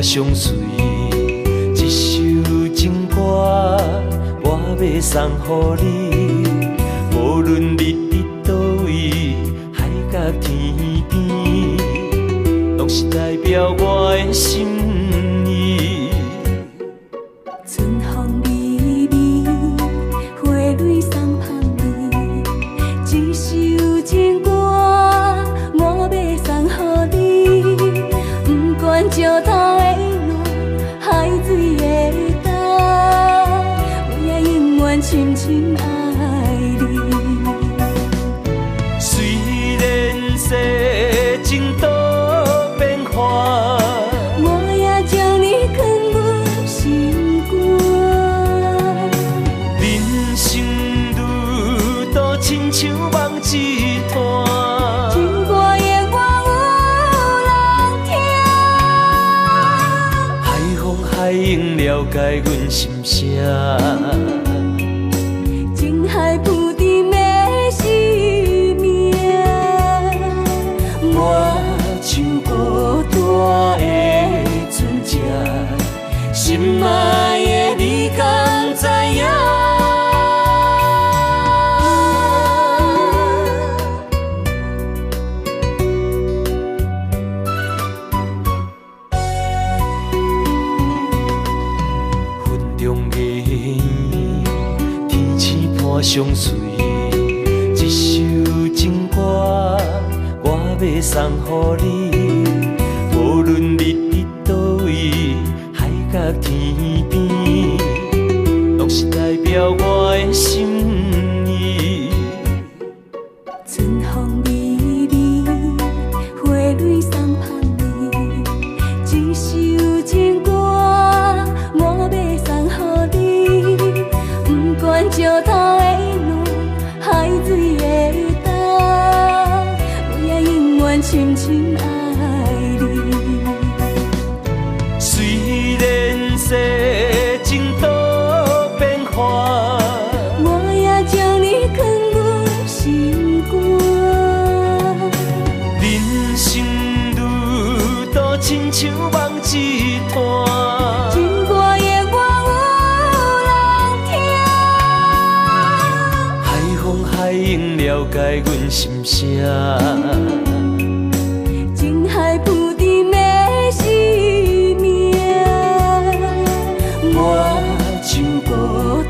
相随，一首情歌我要送予你。无论你伫倒位，海角天边，拢是代表我的心意。春风微微，花蕊送香味，一首情歌我要送予你。不管石头的路，海水的干，我也永远深深爱你。虽然世情多变化，我也将你藏阮心肝。人生旅途亲像梦一团，情歌永远有人听。海风海涌了解阮心声。情海浮沉的生命，我像孤单的船只，心爱的你敢知影？云中月圆，天星伴相随，一首情歌我要送予你。无论你伫倒位，海角天边，拢是代表我的心意。春风微微，花蕊送香味，一首情歌我要送予你。不管石头的路，海水的干，我也永远深深爱你。虽然世情多变化，我也将你藏阮心肝。人生旅途亲像梦一团，情歌永远有人听。海风海涌了解阮心声。情海浮沉的生命，我像孤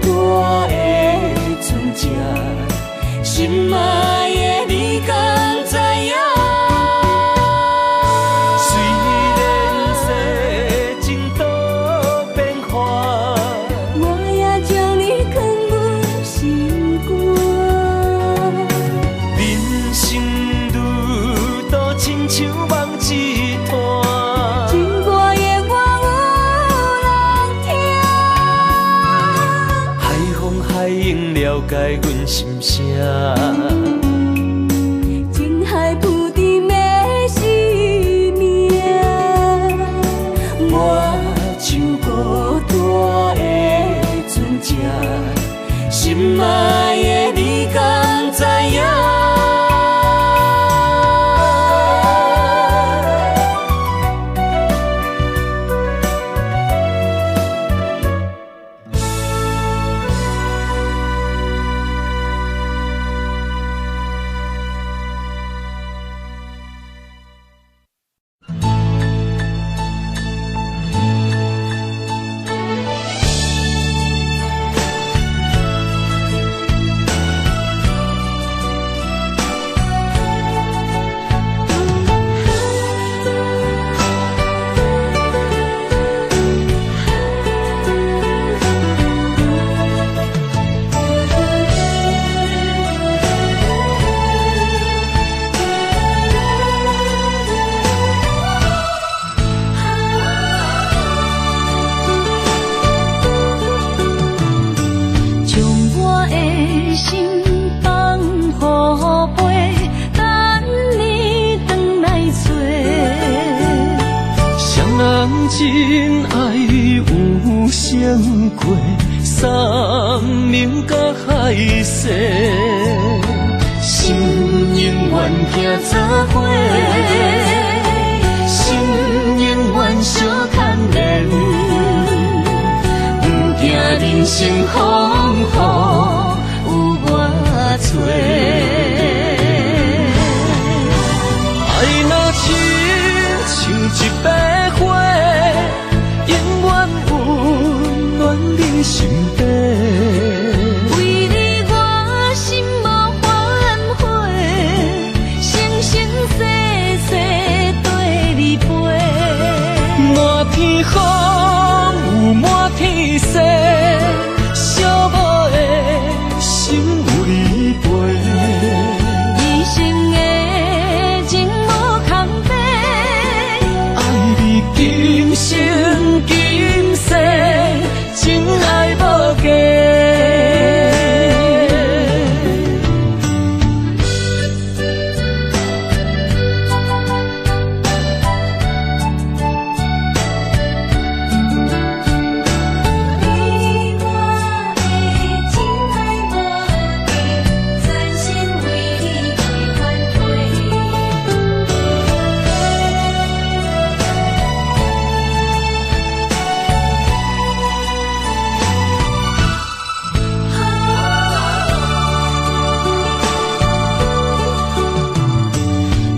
单的船只，心爱的你敢知影？虽然世情多变化，我也将你藏阮心肝。人生旅途亲像梦一团，情歌永远有人听。海风海涌了解阮心声。情海浮沉的生命，我像孤单的船只，心爱的你敢知影？真爱有成过，三明甲海誓，心永远行作伙，心永远相牵杯花，永远温暖你身边。为你我心无反悔，生生世世跟你陪。满天风有满天雪，寂寞的心有你陪。一生的情无空白，爱你今生今世，真爱无价。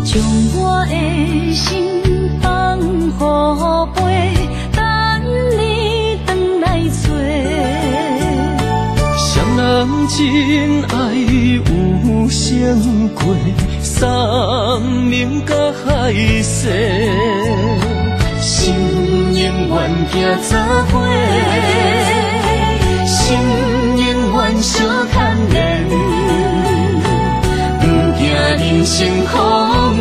将我的心放乎飞，等你回来找。双人真爱有成过，三明甲海誓，心永远行早花，心永远相牵连。人生风雨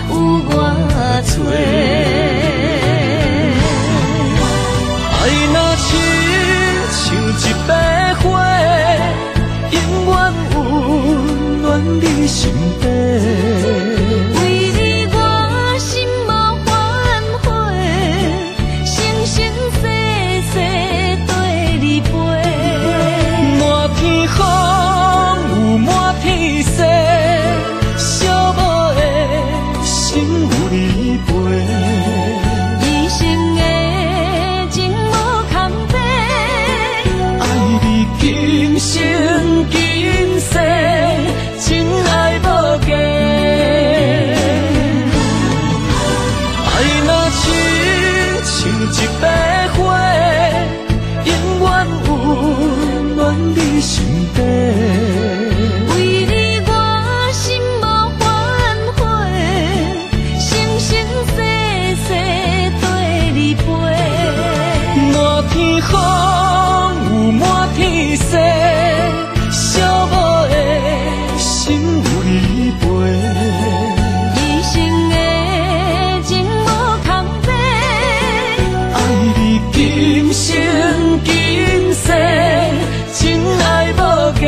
有我找，爱若亲像一杯花，永远温暖你身边。为你我心无反悔，生生世世跟你陪。满天风有满天雪，寂寞的心有你陪。一生的情无空白，爱你今生今世，真爱无价。爱若亲像一杯花，永远温暖你身边。为你我心无反悔，生生世世跟你陪。满天风有满天雪，寂寞的心有你陪。一生的情无空白，爱你今生今世，真爱无价。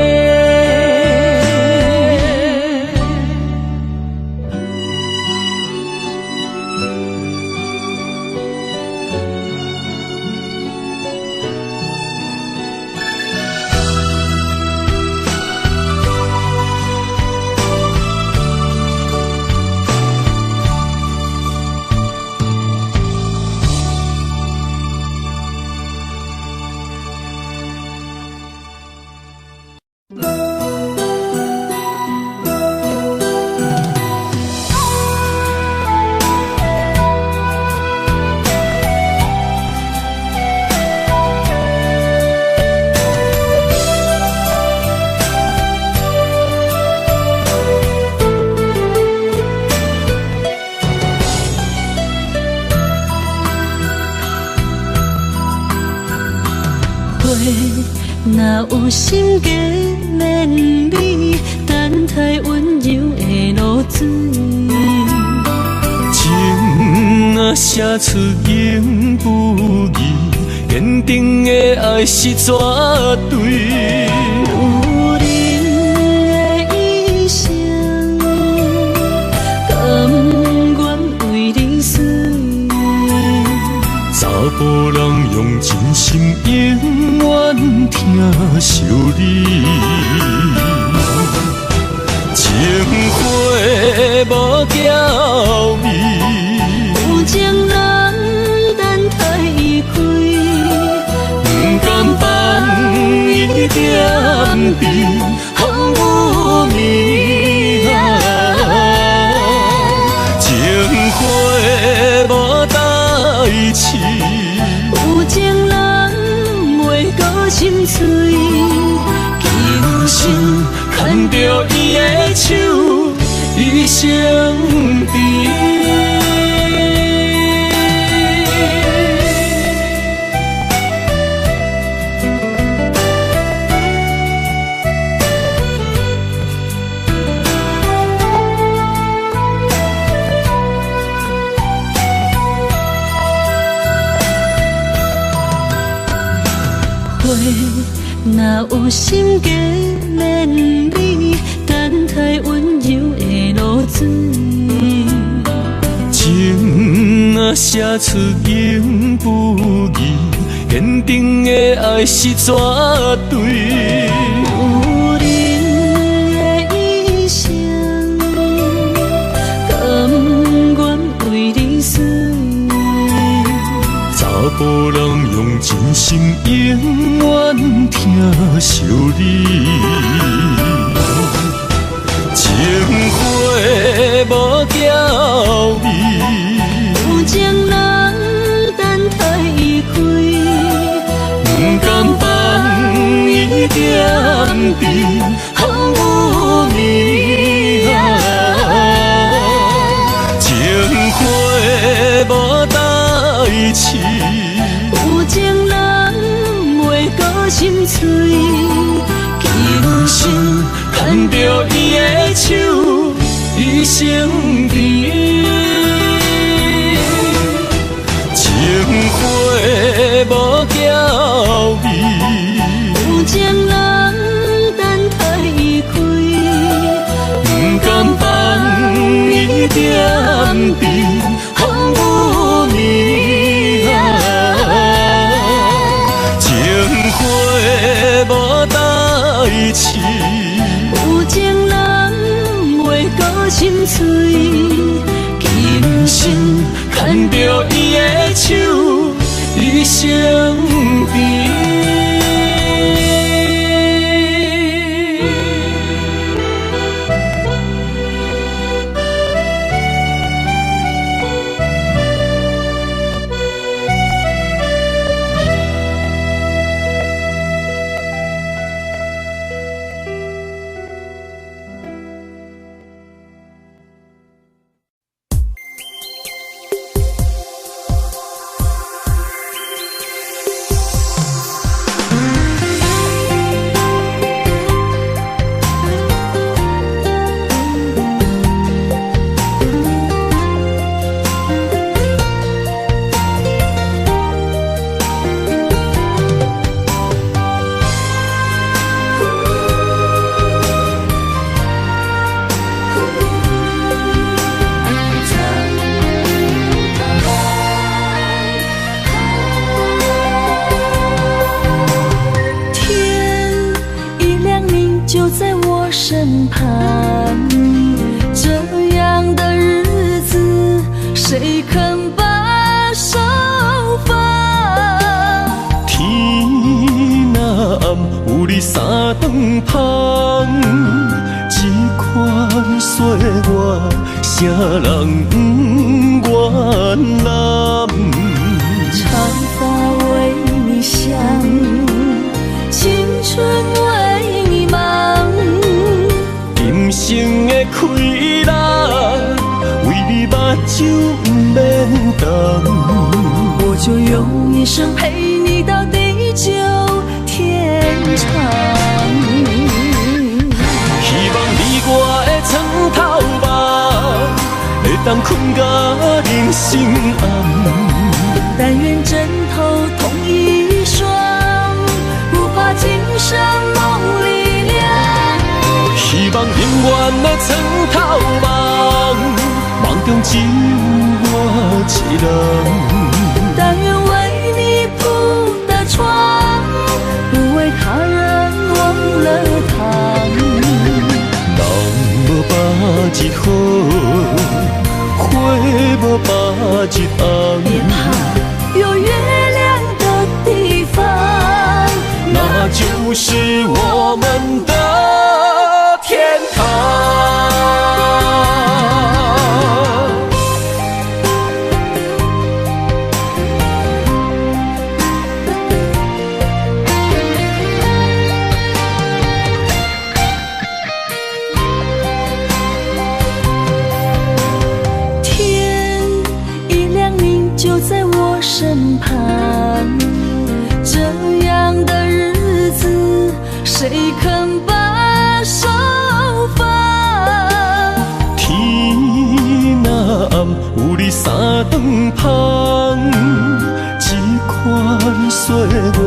若有心计绵绵，等待温柔的露水。情若写出永不移，坚定的爱是绝对。有人的一生，甘愿为你死。查甫人用真心永远疼惜你，情花无娇媚，有情人等待伊开，不甘放伊点滴风雨暝啊，情花心碎，今生牵着伊的手，一生甜。若有心计连理，等待温柔的露水。情若写出言不义，坚定的爱是绝对。有人的一生，甘愿为你死。查甫人用真心永远疼惜你，情花无交味，有情人等待伊开，不甘放伊点滴风雨暝情花无代志。有情人袂过心碎，今生牵着伊的手，一生甜。情花无交味，有情人等待伊开，不甘放伊点滴风雨暝情花无代志。有情人袂过心碎，今生牵着伊的手，一生甜。身旁，这样的日子谁肯把手放？天若暗，有你三顿香，这款岁月，谁人不愿揽？长发为你香，青春为你忙。今生的快乐，为你目睭不免干。我就用一生陪你到地久天长。希望你我的床头梦，会当困甲人心暗。但愿枕头同一双，不怕今生梦里凉。希望永远的床头梦，梦中只有我一人。但愿为你铺的床，不为他人忘了躺。人无把日好，花无把日红。别怕有月亮的地方，那就是我们的天堂。就在我身旁。这样的日子，谁肯把手放？天若暗，有你三顿芳，这款岁月，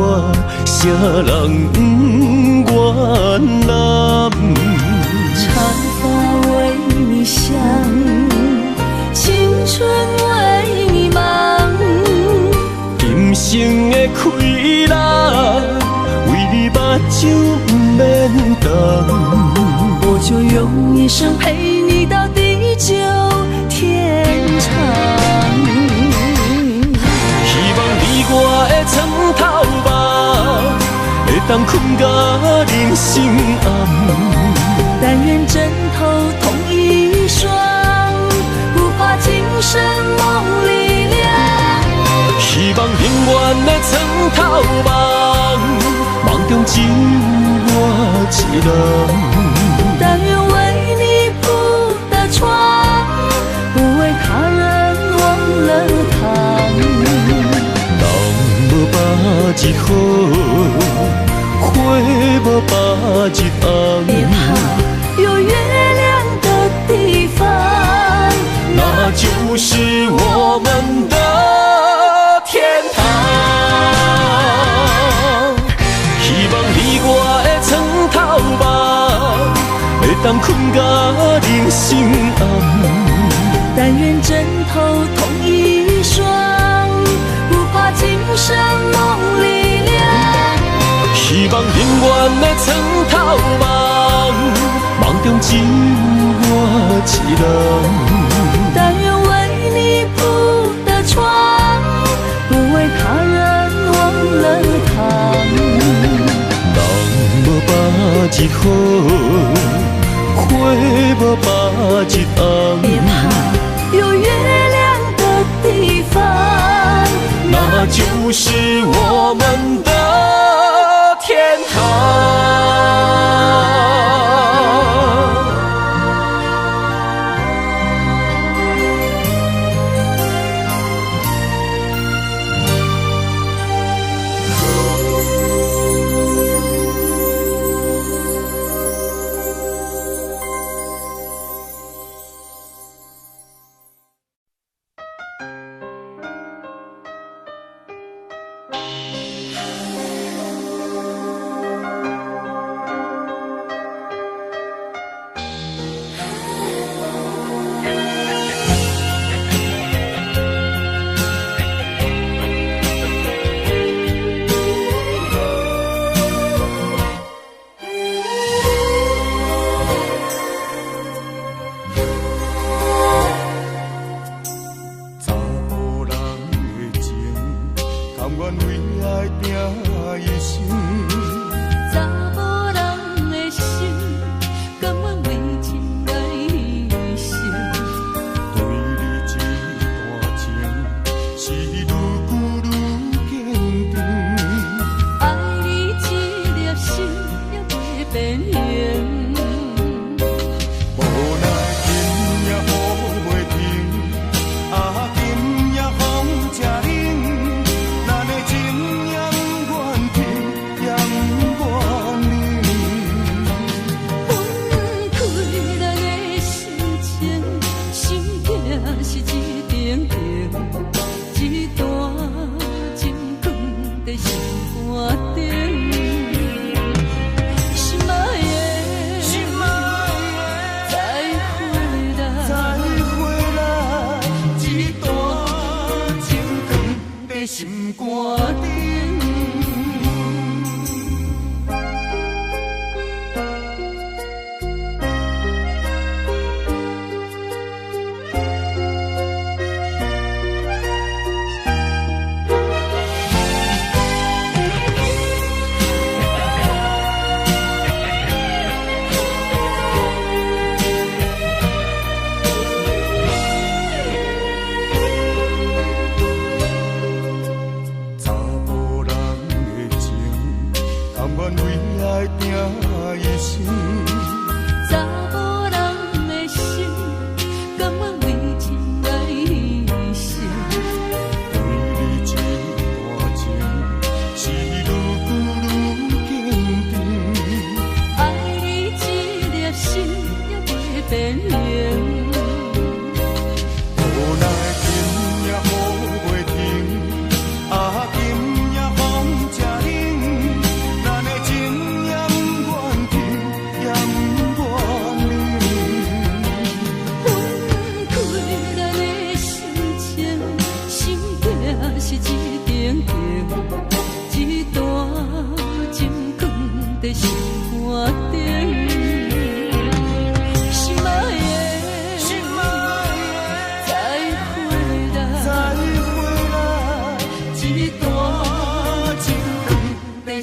谁人不愿揽？长发为你香，青春为你忙。今生的快乐，为你目睭不免干。我就用一生陪你到地久天长。希望你我的床头梦，会当困到人生暗。但愿枕头同一双，不怕今生梦里凉。希望永远的床头梦，梦中只有我一人。但愿为你铺的床，不为他人忘了躺。人无百日好，花无百日红。别怕有月亮的地方，那就是我们的天堂。希望你我的床头梦，会当困到人生暗。但愿枕头同一双，不怕今生梦里凉。希望永远的床头梦，梦中只有我一人。但愿为你铺的床，不为他人忘了躺。人无百日好，花无百日红。别怕有月亮的地方，那就是我们的天堂。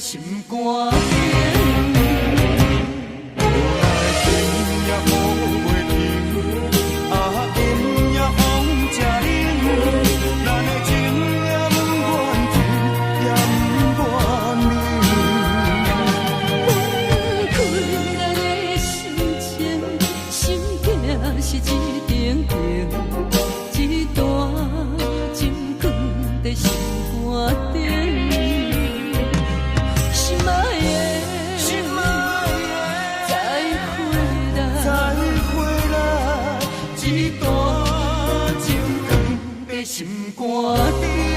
心肝顶。心肝顶。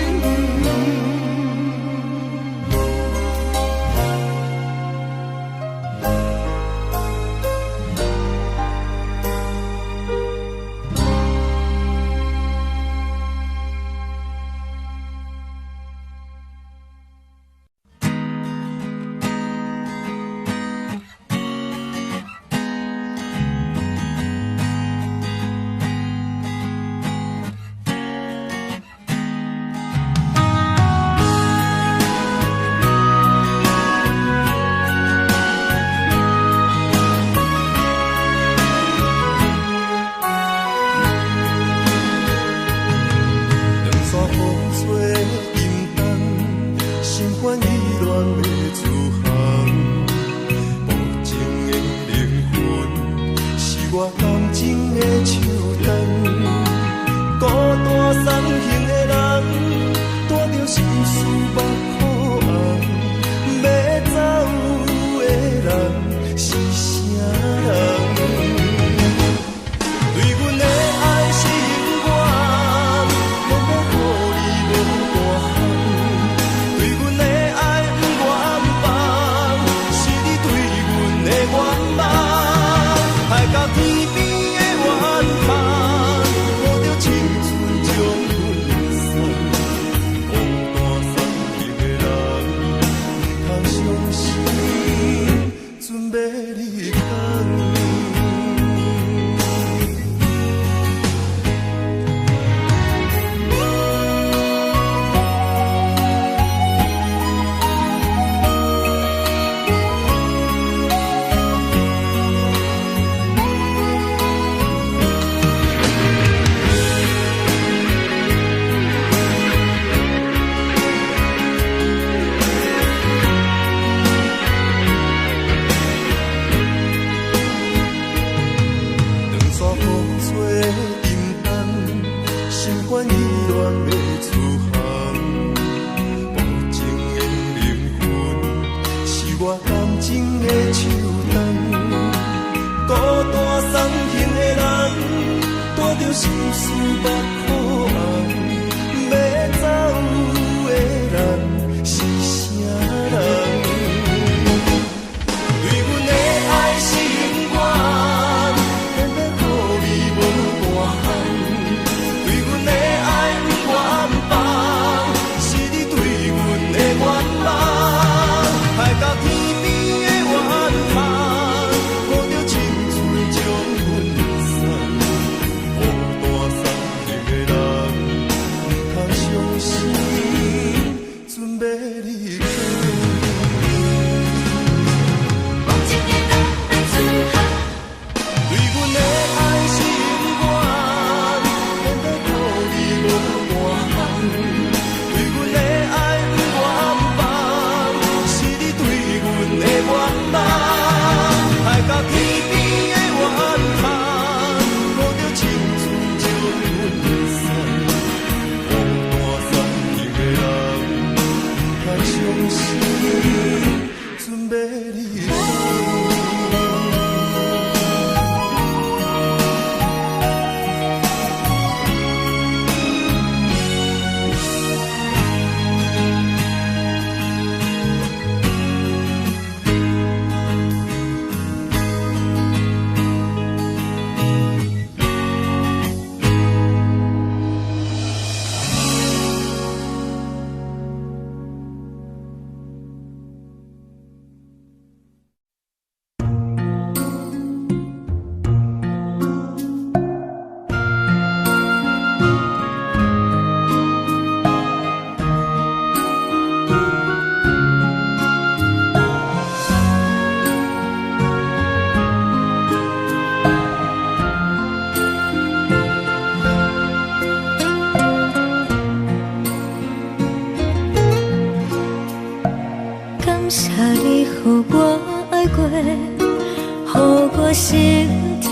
予我心痛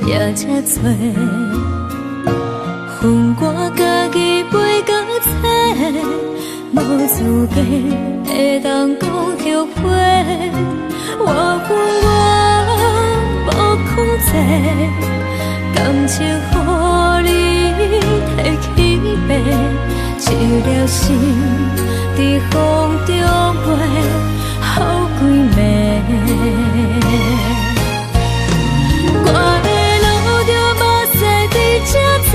也这多。恨我家己袂到切，无资格会当讲后悔。我恨我无控制，感情予你摕去卖，一条心伫风中飞，好几暝。我的路着目屎伫这多。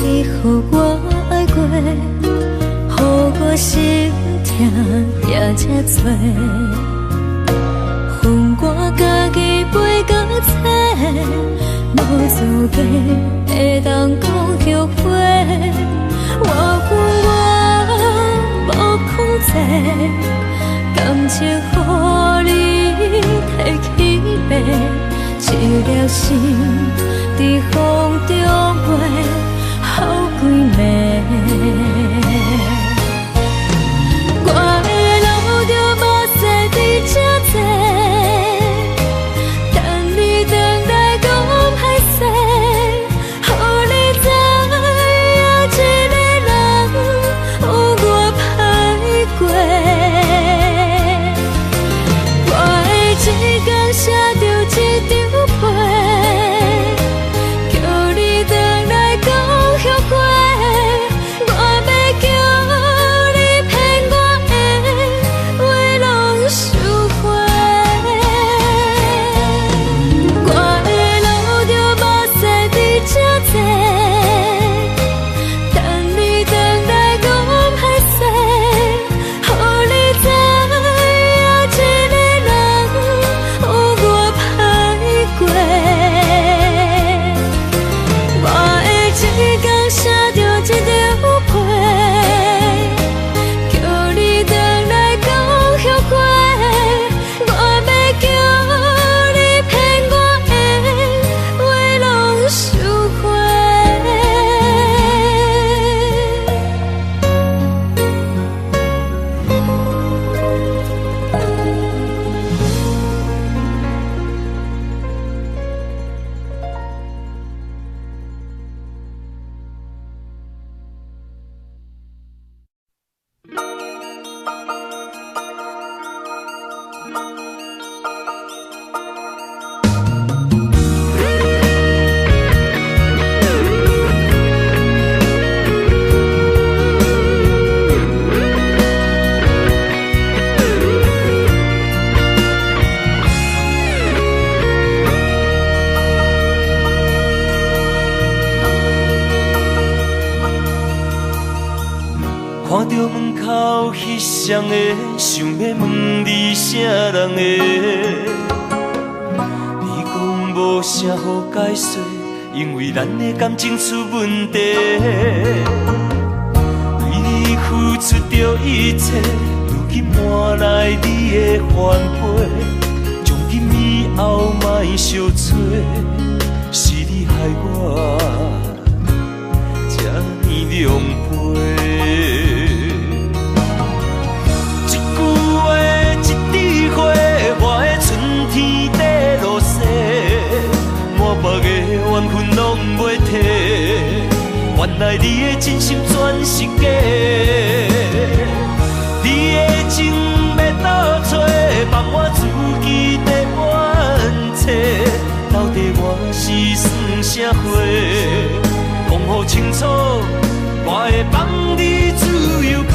你予我爱过，予我心痛也这多。恨我家己袂到切，无资格会当讲后悔。我恨我无控制，感情予你摕去卖，一条心伫风中飞。好几暝，我的路着目屎伫这多，等你回来讲歹势，予你知影一个人有我歹过。我的一天写着一张被，叫你回来讲。看到门口迄双的，想要问你啥人的？你讲无啥好解释，因为咱的感情出问题。为你付出着一切，如今换来你的反悔。从今以后莫相找，是你害我这呢狼狈。缘分拢袂退，原来你的真心全是假。你的情要倒找，放我自己在冤切。到底我是算啥货？讲好清楚，我会放你自由飞。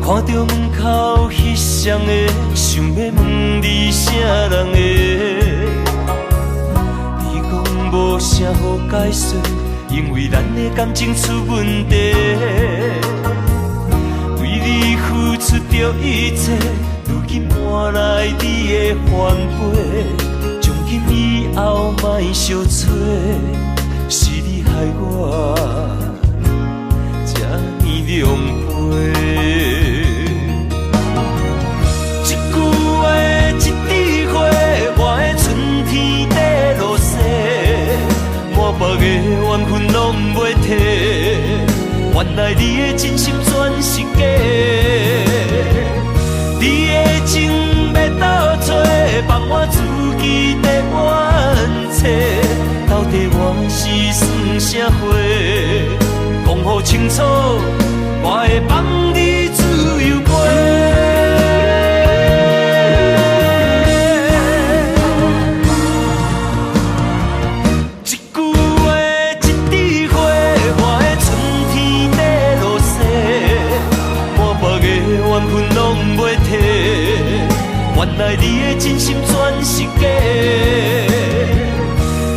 看到门口彼双的，想要问你啥人的？你讲无啥好解释，因为咱的感情出问题。为你付出着一切，如今换来你的反悔。从今以后莫相找，是你害我这呢狼狈。别个缘分拢袂替，原来你的真心全是假。你的情要倒找，放我自己在冤切。到底我是算啥货？讲好清楚，我会放你自由飞。原来你的真心全是假，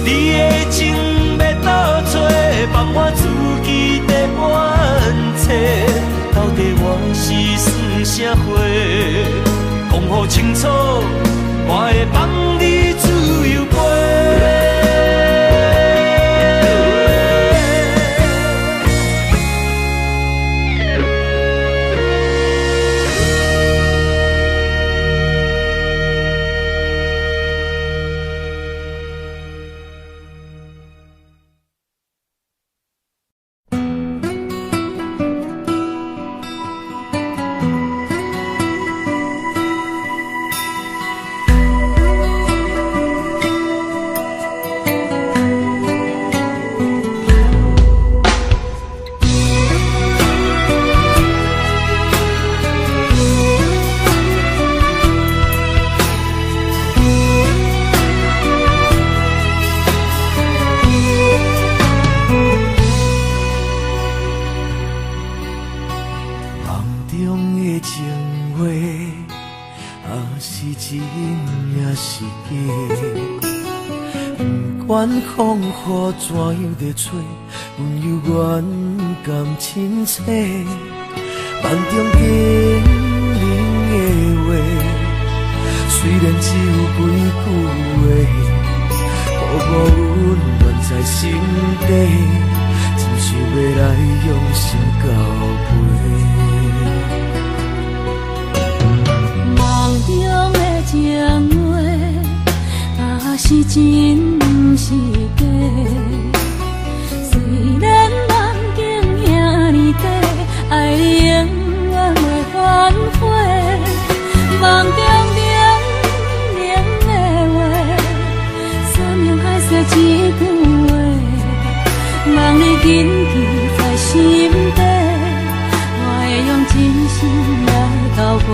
你的情要倒找，放我自己在冤切。到底我是算啥货？讲好清楚，我会放你自由飞。风雨怎样在吹？温柔远甘亲切，梦中经人的话，虽然只有几句话，薄薄温暖在心底，真想要来用心交陪。梦中的情话，是真不是假。虽然梦境遐尼短，爱你永远袂反悔。梦中冷冷的话，山盟海誓一句话，望你紧记在心底，我会用真心来交陪。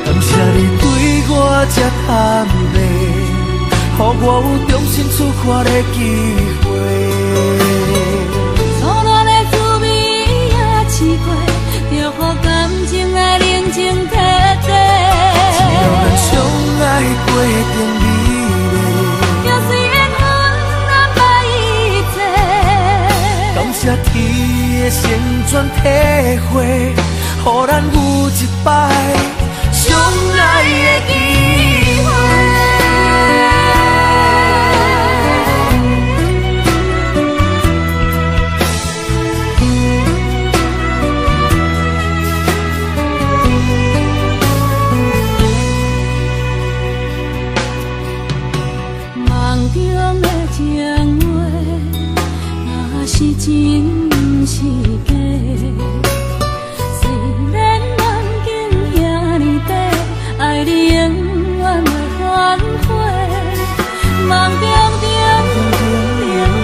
感谢你对我这坦白，予我有重新出发的机会。错乱的滋味也试过，就予感情来冷静体体。只要咱相爱过程美丽，就随缘分安排一切。感谢天的成全体会，予咱有一摆相爱的机会。梦中的情话，若是真是假。虽然梦境遐尼短，爱你永远袂反悔。梦中冷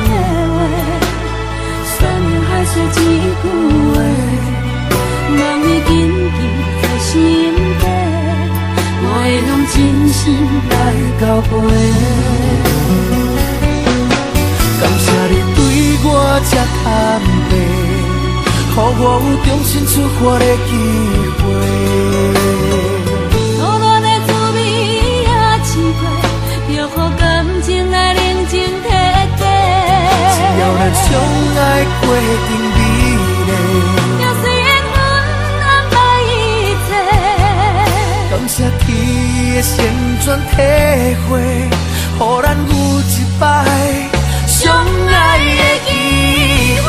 的话，山盟海誓一句话，梦已紧记在心底，我会用真心来交陪。感谢你对我这坦白，予我有重新出发的机会。初恋的滋味也试过，就予感情来冷静体贴。只要咱相爱过程美丽，要随缘分安排一切。感谢天的旋转体会，予咱有一摆相爱的机会。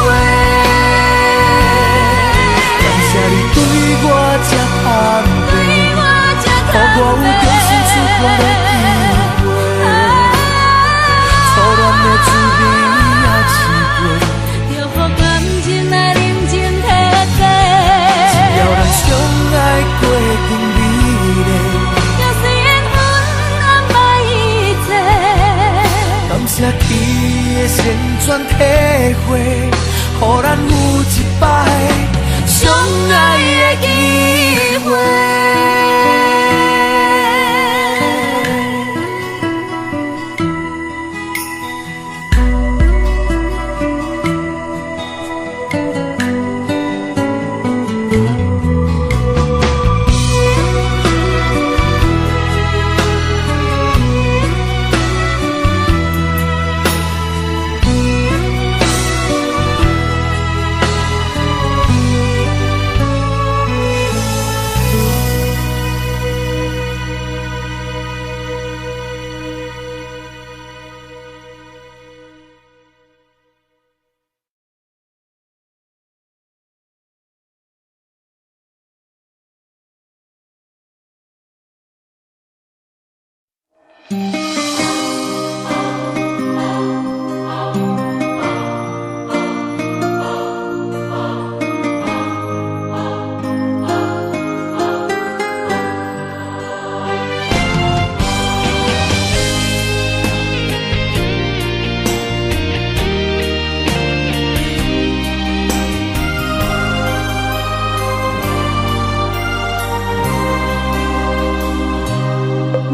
感谢你对我这坦白，予我有重新出发的机会。初恋的滋味也试过，就予感情来冷静体贴。只要咱相爱过程美丽，要随缘分安排一切。感谢天的旋转体会，予咱有一摆相爱的机会。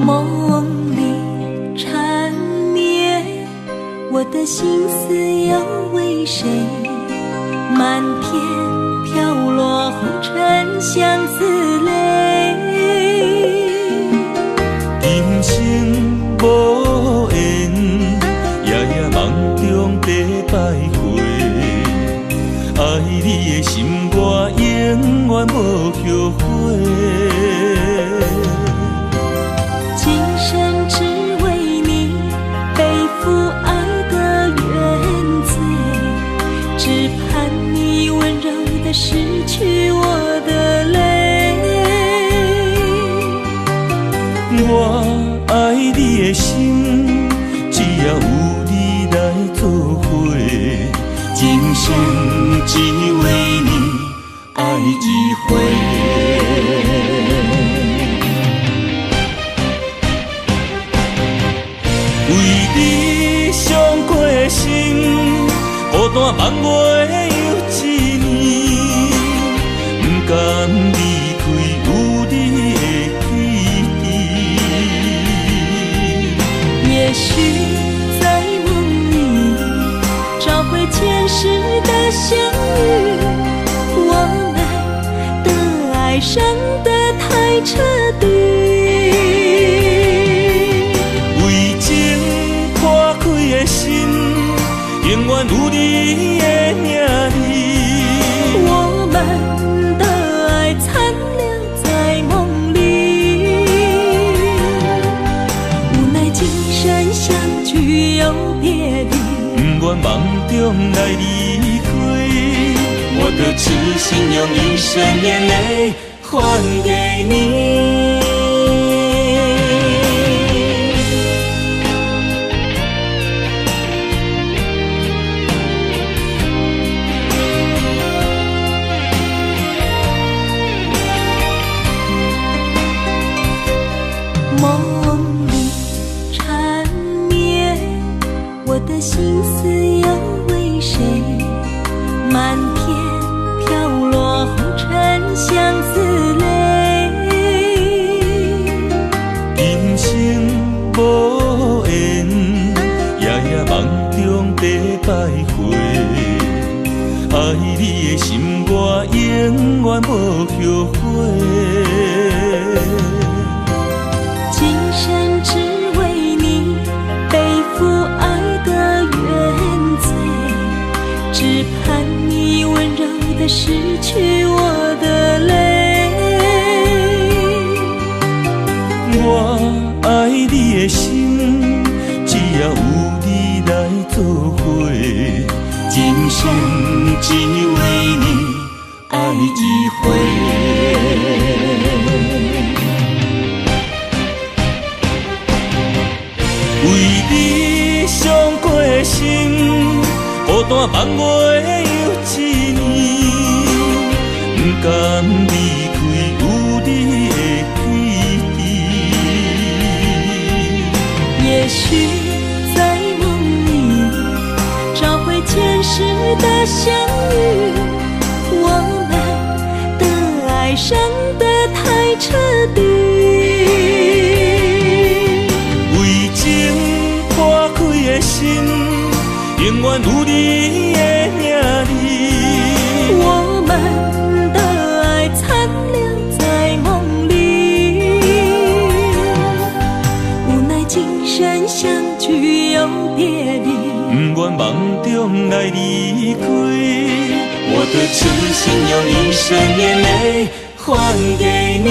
梦里缠绵，我的心思要为谁？漫天飘落红尘相思泪。人生无缘，夜夜梦中在徘徊。爱你的心，我永远无后悔。今生只为你背负爱的原罪，只盼你温柔地拭去我的泪。我爱你的心，只要有你来作伙，今生只为你爱一回。为你伤过心，孤单梦袂又一年，不甘离开有你的记忆。也许在梦里找回前世的相遇，我们的爱伤得太彻底。为情破开的心，永远有你的名字。我们的爱残留在梦里，无奈今生相聚又别离，不愿梦中来离开，我的痴心用一生眼泪还给你。的心思又为谁？漫天飘落红尘相思泪。人生无缘，夜夜梦中在徘徊。爱你的心，我永远无后悔。今生只为你背负爱的原罪，只盼你温柔地拭去我的泪。我爱你的心，只要有你来作伙，今生只为你爱一回。为你伤过心，孤单望月又一年，不甘离开有你的记忆。也许在梦里找回前世的相遇，我们的爱伤得太彻底。为情破开的心，永远有你的名字。我们的爱残留在梦里，无奈今生相聚又别离，不愿梦中来离开，我的痴心用一生眼泪还给你。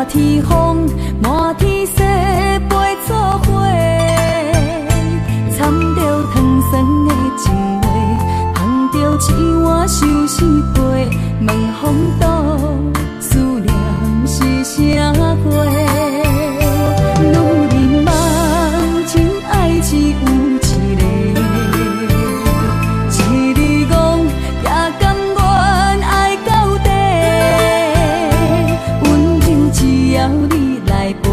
天风，满天雪，陪作伙，掺着糖酸的情话，捧着一碗相思杯，问风度，思念是啥货？女人梦，真爱只有一个，一字讲，也甘愿爱到底。只要你来陪，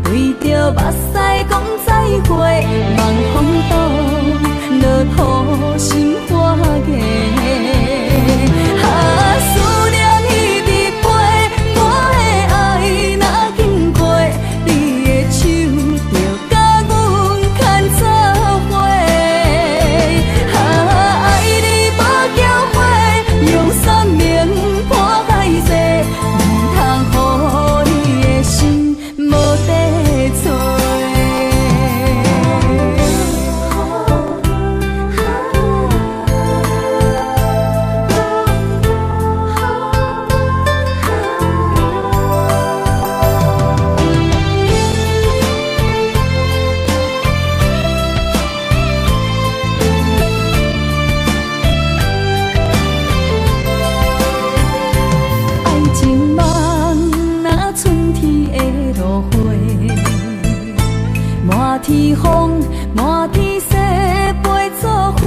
对着目屎讲再会，望风度，落雨心花嫁。思念一直陪，我的爱若经过，你的手就甲阮牵做伙。爱你无骄傲，用生命破海誓，唔通予心无地找。爱情梦，若春天的落花，满天风，满天雪，陪作伙，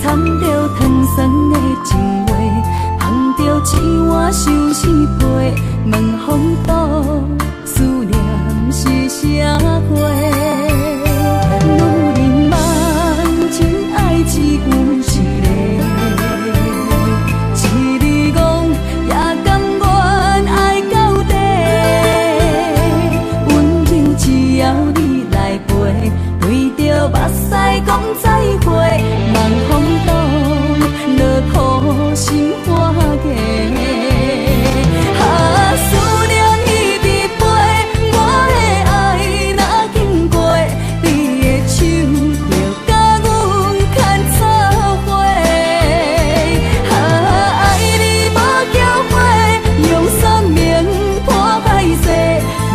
掺着糖酸的情话，捧着一碗相思杯，问风度，思念是啥货？女人梦，真爱只有一个。一字讲，也甘愿爱到底。温情只要你来陪，对着目屎讲再会，望风动，落土心花嫁。思念一直飞，我的爱若经过，你的手就甲阮牵做伙。爱你无后悔，用生命破歹势，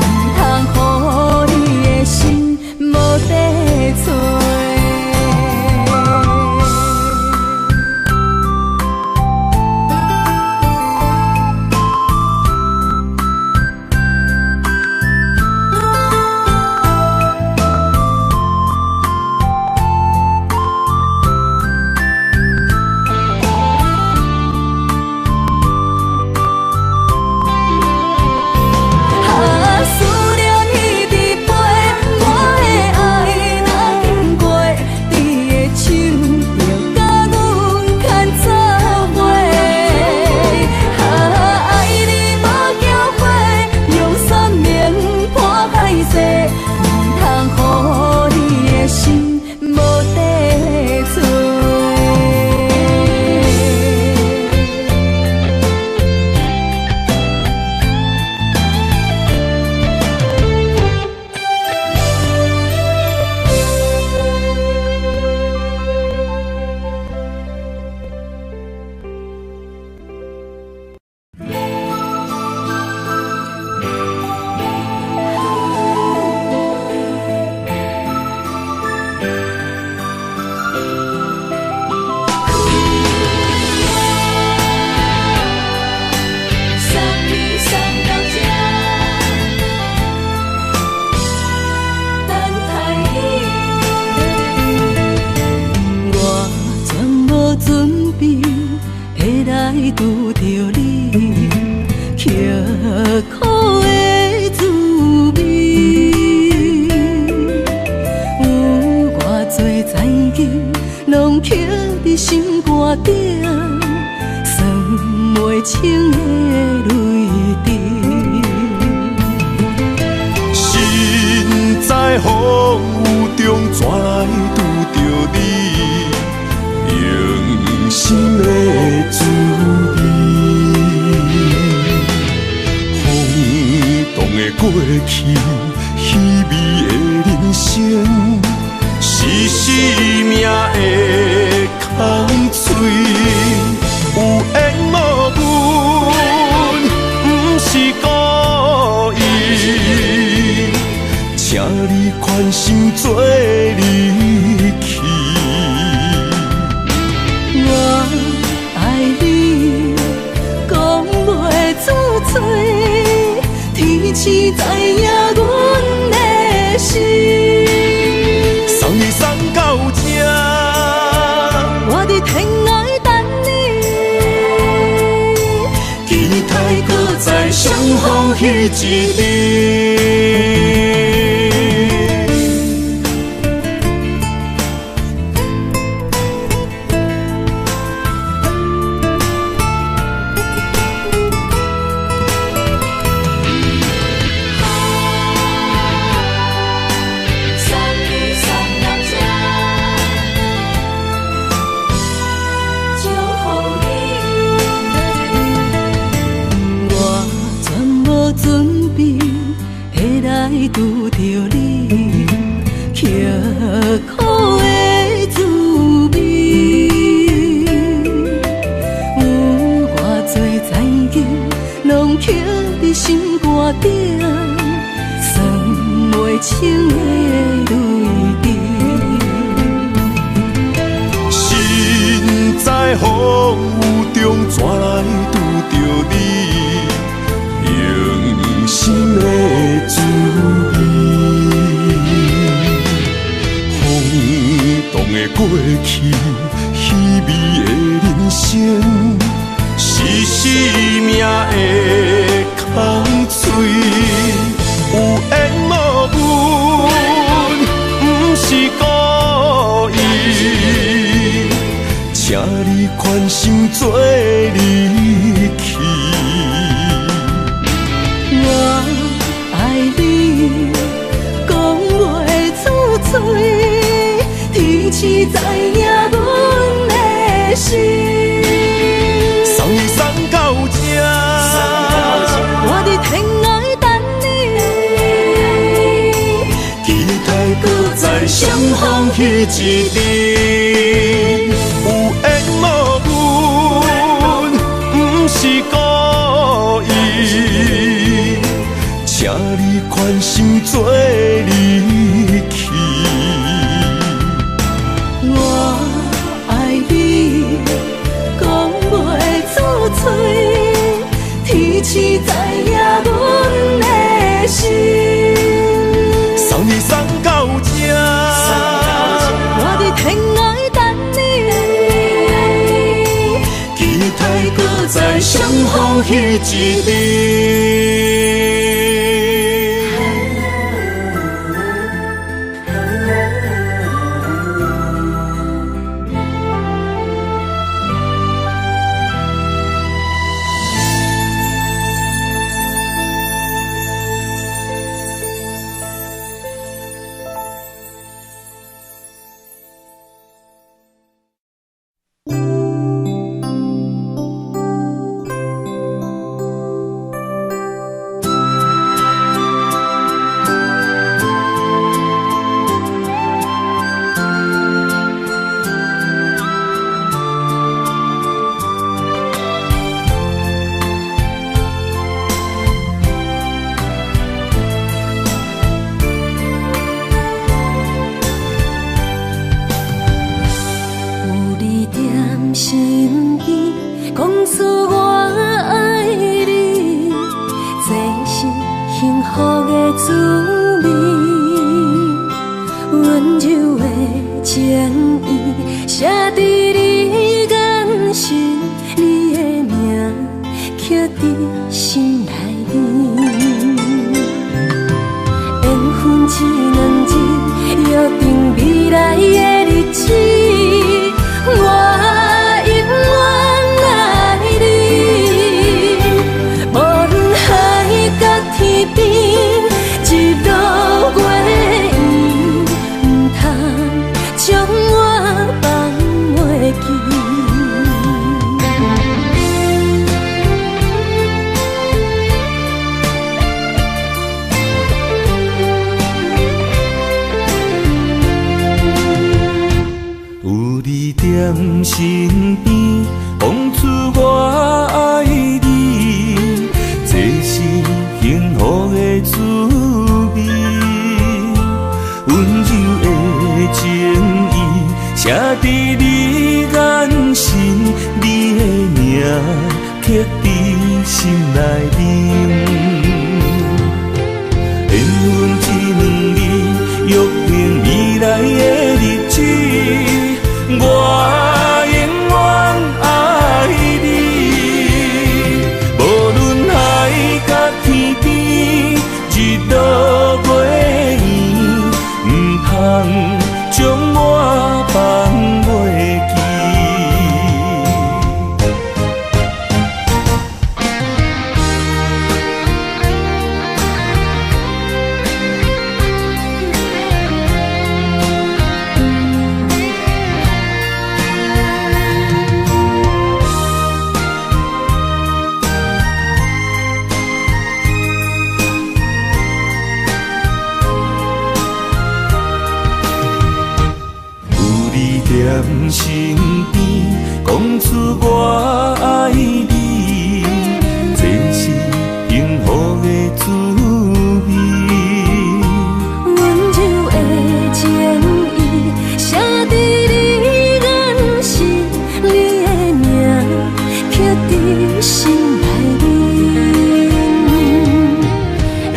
唔通予你的心无地找。拄着你，刻苦的滋味，有偌多情景，拢刻伫心肝顶，算袂清的泪滴。身在风雨中，怎来拄着你？用心的滋味，风动的过去，稀微的人生，是生命的空嘴，有缘无分，不是故意，请你宽心做离去。我爱你，讲袂出嘴，天赐知影阮的心。送你送到这，我伫天涯等你，期待搁再相逢彼一日。拄着你，刻苦的滋味，有偌多情景，拢刻伫心肝顶，算袂清的泪滴。身在风雨中，怎来拄着你？用心的滋味，风动的过去，稀微的人生，是生命的空嘴，有缘无分，不是故意，请你宽心做离去。我爱你，讲袂出嘴，痴知影阮的心。送你送到这，我伫天涯等你，期待搁再相逢彼一日。有缘无分，不是故意，请你宽心做离去。我爱你，讲袂出嘴，天痴知影阮的心。送你送到这，我伫天涯等你，期待搁再相逢彼一日。身边讲出我爱你，这是幸福的滋味。温柔的情意写在你眼神，你的名刻在心内面。缘分一两日，约定未来的日子。我永远爱你，无论海角天边，日落月圆，唔通将我放袂记。身边讲出我爱你，这是幸福的滋味。温柔的情意写在你眼神，你的名刻在心内面。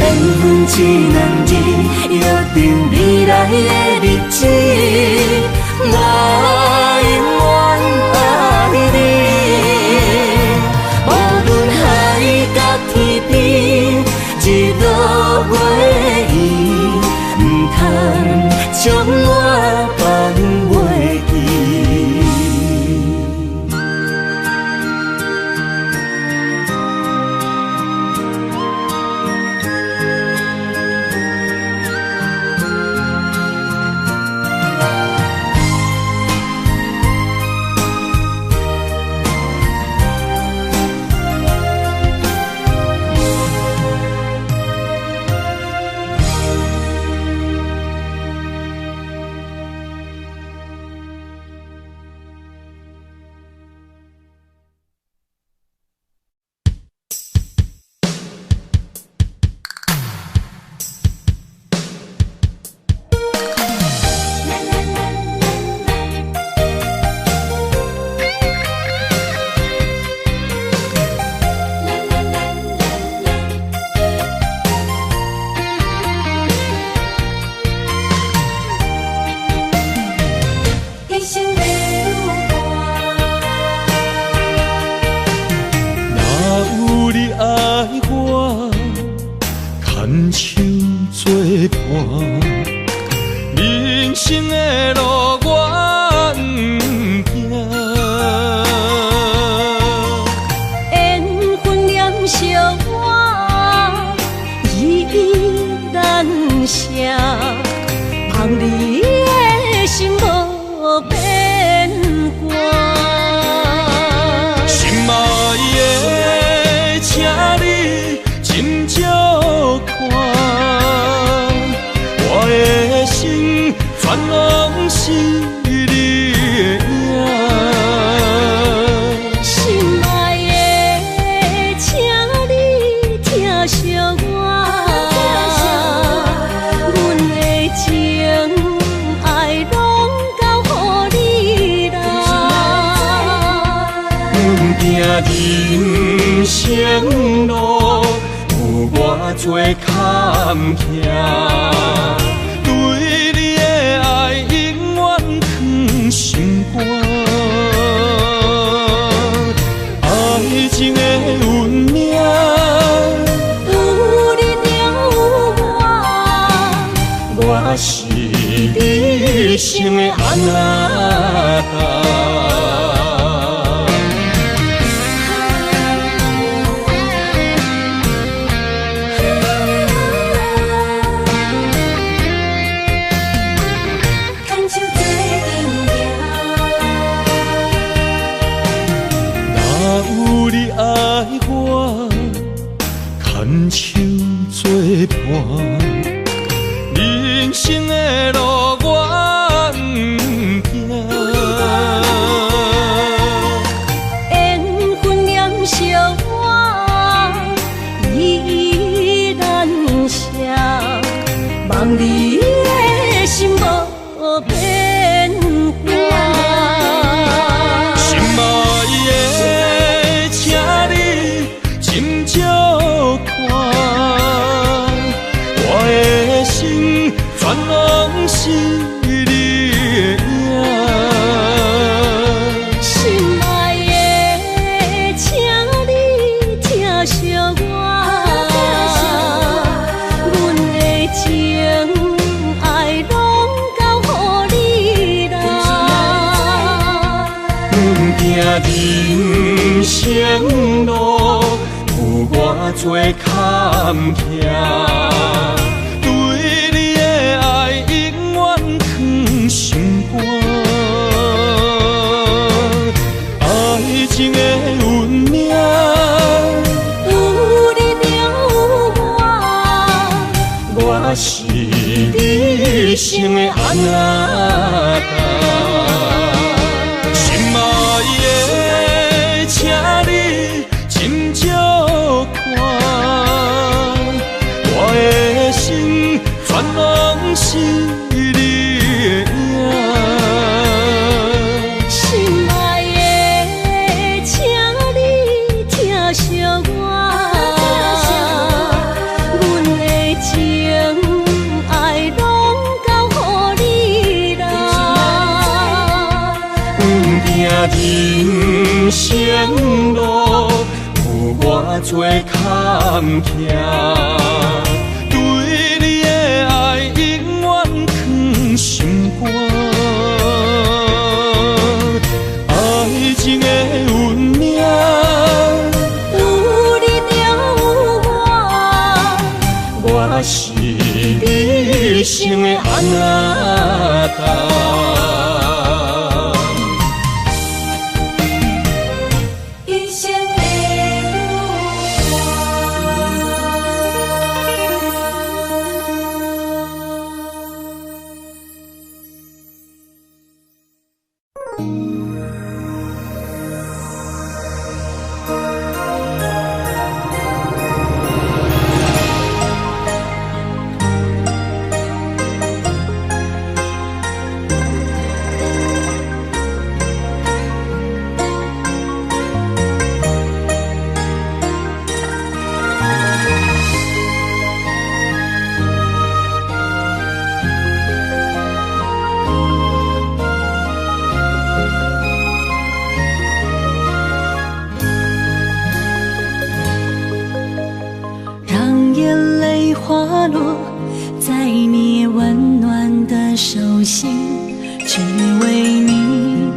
缘分一两日，约定未来的日子。我永远爱你，无论海角天边，日落月圆，唔通将我放袂记。是你的影。心爱的，请你疼惜我，阮的情爱拢交予你啦。阮行人生路有偌多坎坷，对你的爱永远藏心肝。爱情的运命，有你了有我，我是你生的安那达。牵手作伴，人生的路我不行。缘分念相我依然写，望你的心无变化。心爱的，请你斟酌看，我的心全拢是你的影。心爱的，请你疼惜我，阮的情爱拢交予你啦。阮行人生路有偌多坎坷，对你的爱永远藏心肝。爱情的运命，有你了我，我是你生的安那达。心爱的，请你斟酌看，我的心全拢是你的影。心爱的，请你疼惜我，阮的情爱拢交予你啦。阮行人生路有偌多坎坷，对你的爱永远藏心肝。爱情的运命，有你了我，我是你生的安那达。一生的让眼泪滑落在你温暖的手心，只为你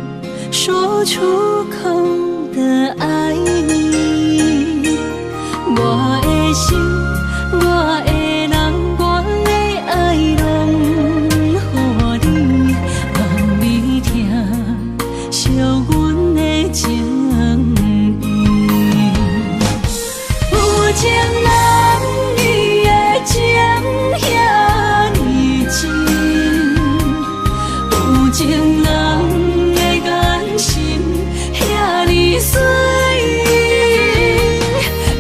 说出口的爱你。我的心，我的人，我的爱拢予你，望你疼惜阮的情意。有情人你的情遐尼深，有情人的眼神遐尼水，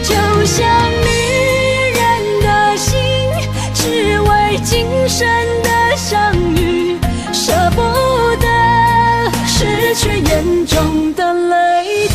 就像女人的心，只为今生的相遇，舍不得失去眼中的泪滴。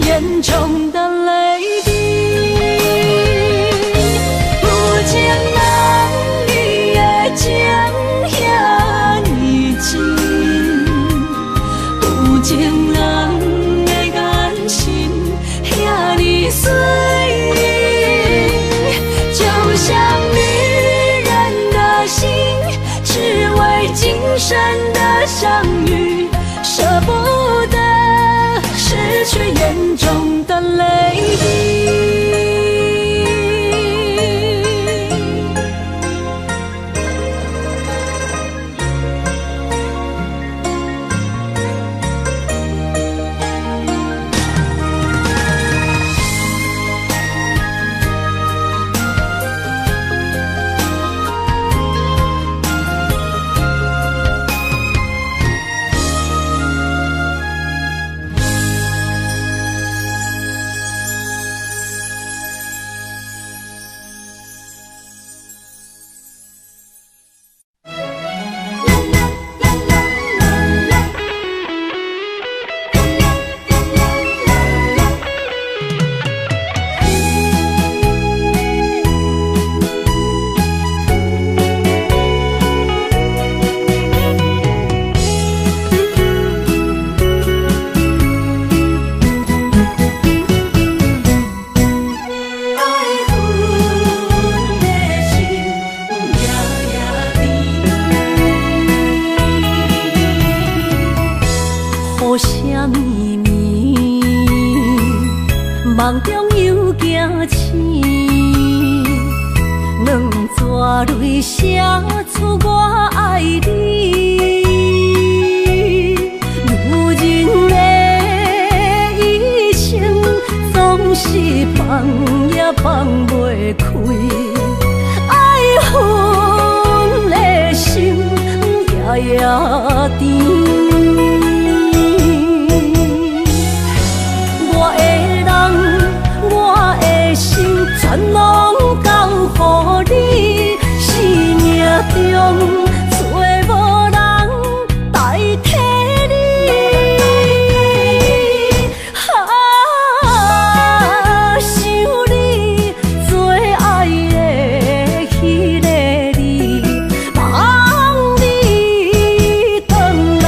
眼中的泪滴，有情人你的情遐尼真，有情人的眼神遐尼水，就像女人的心，只为今生的相遇，舍不得失去眼中的泪滴。梦中又惊醒，两撮泪写出我爱你。女人的一生总是放也放袂开，爱恨的心夜夜甜。全拢交予你，生命中找无人代替你。想你最爱的迄个你，望你回来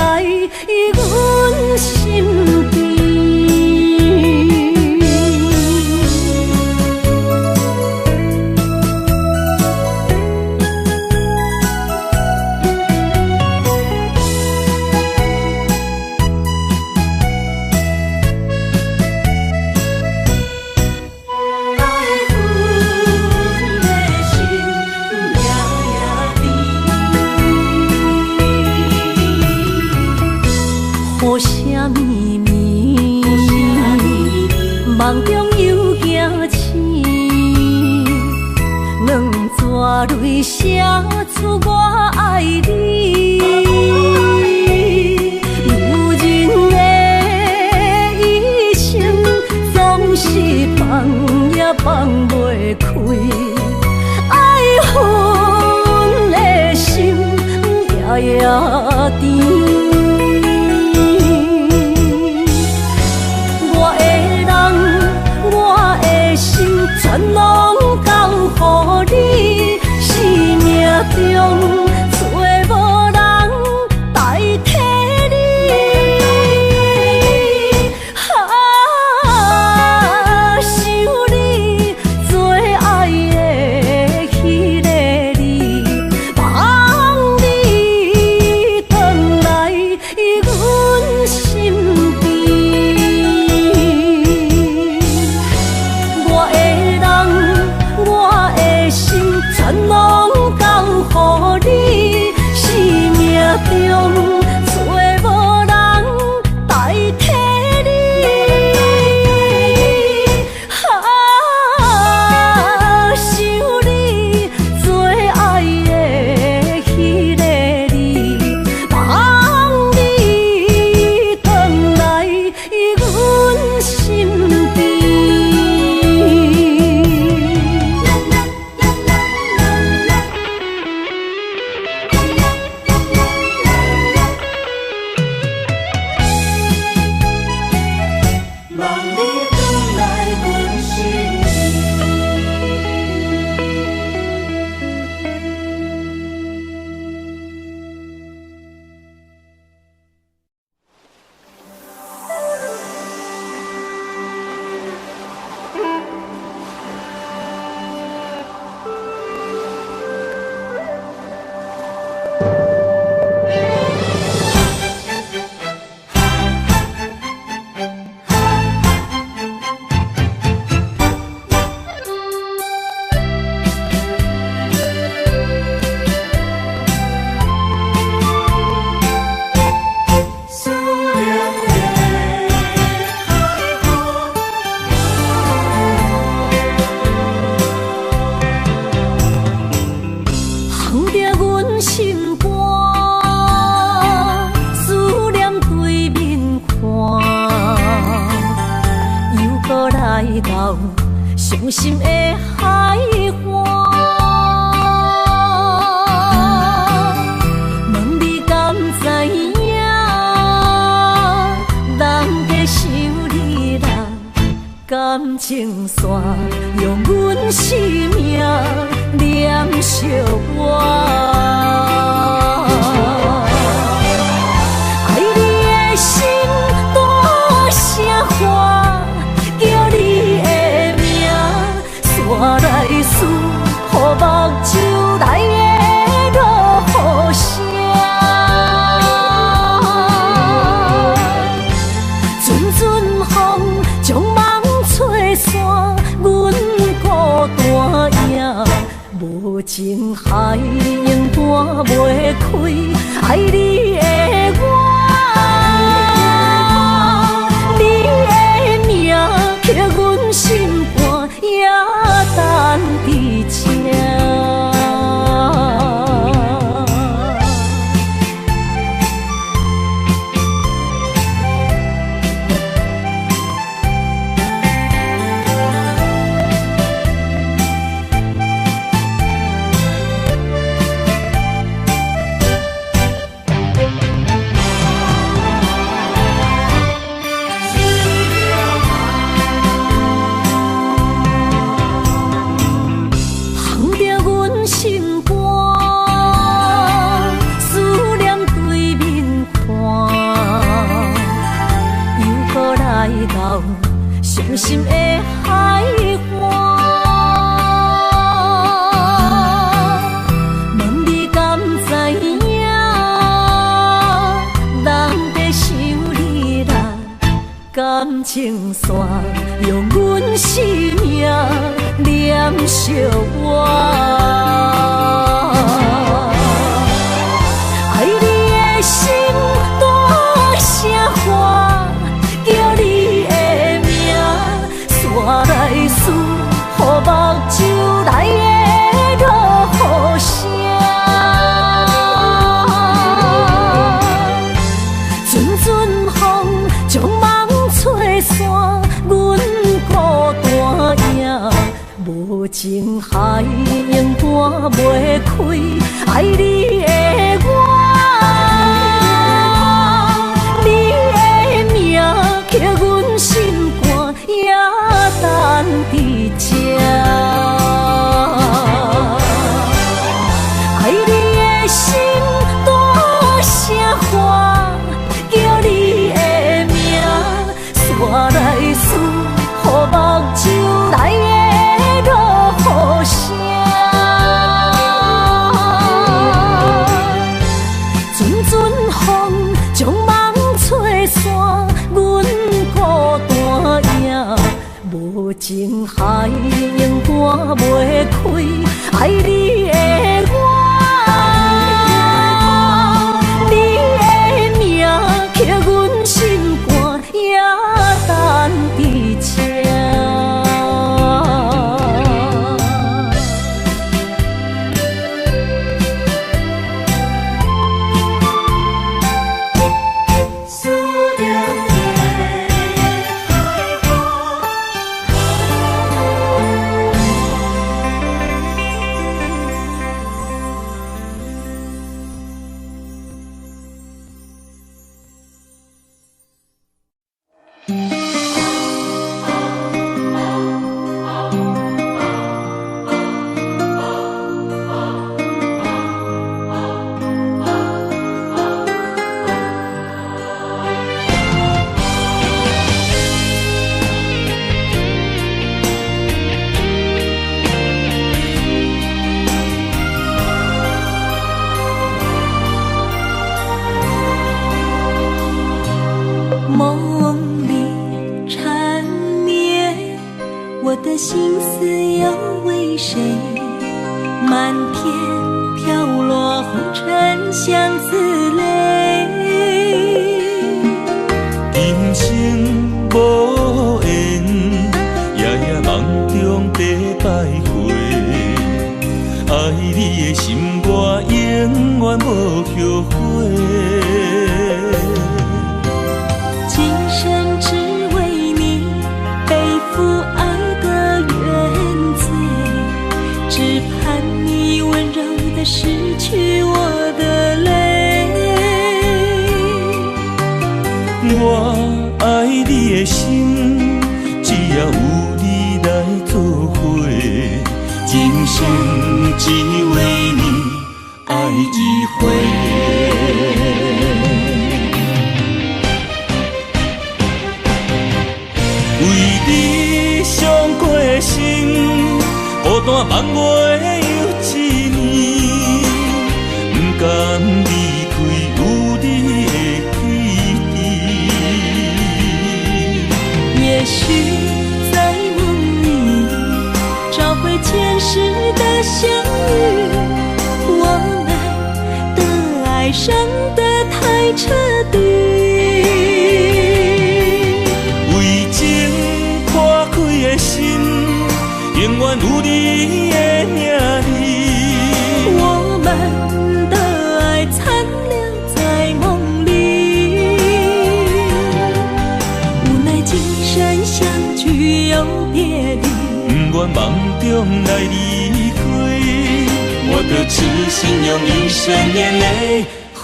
梦中又惊醒，两纸泪写出我爱你。女人的一生总是放也放袂开，爱恨的心夜夜甜。全拢交予你，生命中找无人代替你。想你最爱的迄个你，望你回来阮身边。我的心全拢交予你，生命中找无人代替你。想你最爱的迄个你，望你回来阮身边。伤心的海岸，问你敢知影？人在想你人，感情线用阮生命念惜我。爱你的心大声喊，叫你的名，山来思，雨目睭来的落雨声。阵阵风将梦吹散，阮孤单影，无情海永搬袂开，爱你的我。刻阮心肝，也等伫这。伤心的海岸，问你敢知影？人在想你人，感情线用阮生命念惜我。爱你的心大声喊，叫你的名，情海永断袂开，爱你的我，你的名刻阮心肝，也等伫这。爱你的心大声喊，叫你的名，煞来思，予目睭来的落雨声。阵阵风将梦吹散，阮孤单影，无情海永断袂开，爱你的我。刻阮心肝，也等伫这。梦里缠绵，我的心思又为谁？漫天飘落红尘相思泪。人生无缘，夜夜梦中在徘徊。爱你的心，我永远无后悔。今生只为你背负爱的原罪，只盼你温柔地拭去我的泪。我爱你的心，只要有你来作伙，今生只为你爱一回。为你伤过心，孤单梦袂又一年，不甘离开有你的记忆。也许在梦里找回前世的相遇，我们的爱伤得太彻底。永远有你的名字，我们的爱残留在梦里，无奈今生相聚又别离，不愿梦中来离开，我的痴心用一生眼泪还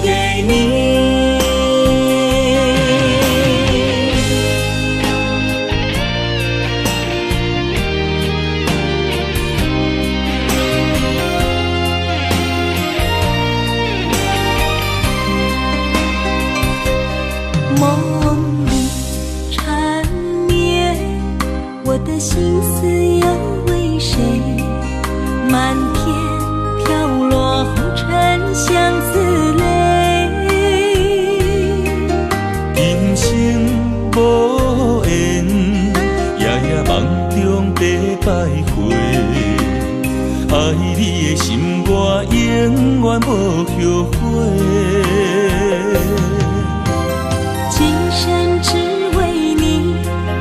给你。梦里缠绵，我的心思又为谁？漫天飘落红尘相思泪。人生无缘，夜夜梦中在徘徊。爱你的心，我永远无后悔。今生只为你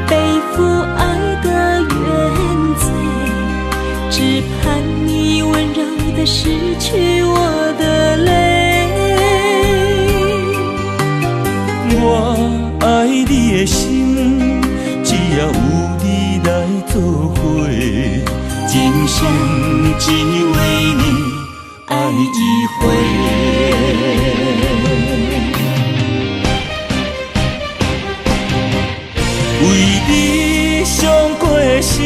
背负爱的原罪，只盼你温柔地拭去我的泪。我爱你的心，只要有你来作伙，只为你爱一回。为你伤过心，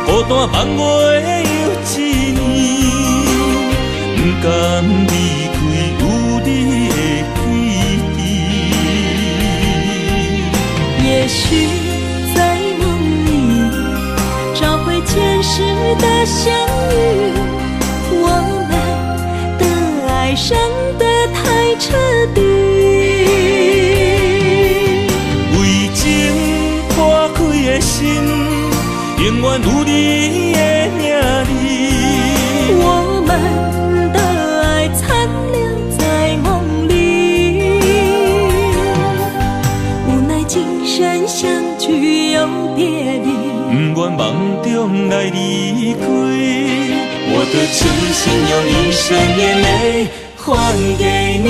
孤单望月又一年，不甘离开有你的记忆。也许在梦里找回前世的相遇，我们的爱伤得太彻底，为情破开的心，永远有你的名字。我们的爱残留在梦里，无奈今生相聚又别离，不愿梦中来离开，我的痴心用一生眼泪还给你。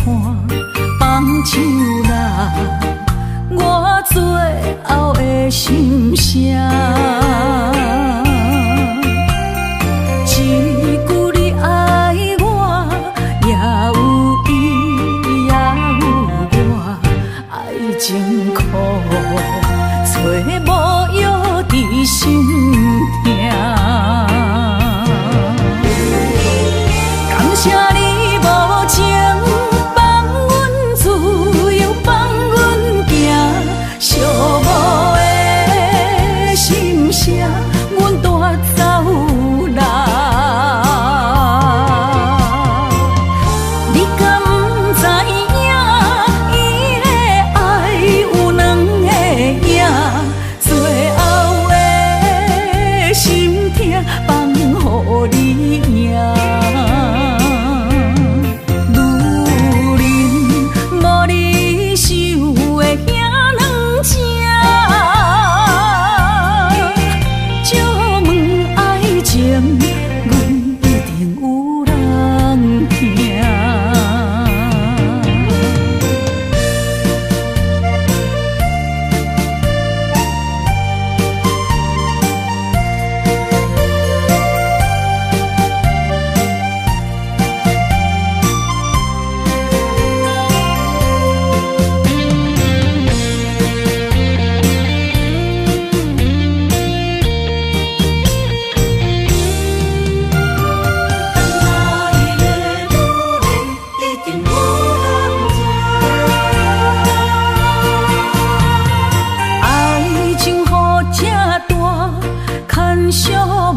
伴，放手啦，我最后的心声。一句你爱我，也有伊，也有我，爱情苦，找无药伫心痛。感谢你无情，放阮自由，放阮行，寂寞的心声，阮带走啦。你敢不知影，伊的爱有两个影，最后的心痛放予你赢。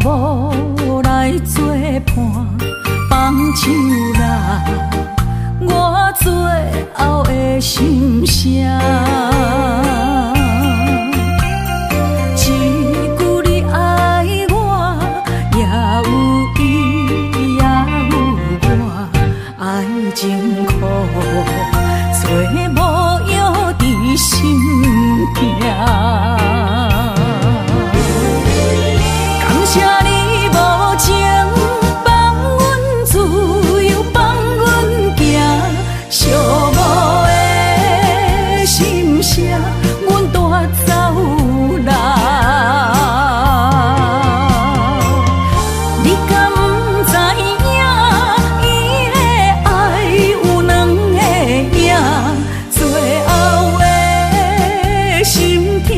无来作伴，放手啦，我最后的心声。一句你爱我，也有伊，也有我，爱情苦，找无药伫心痛。谢你无情，放阮自由，放阮行，寂寞的心声，阮带走啦。你敢不知影，伊的爱有两个影，最后的心痛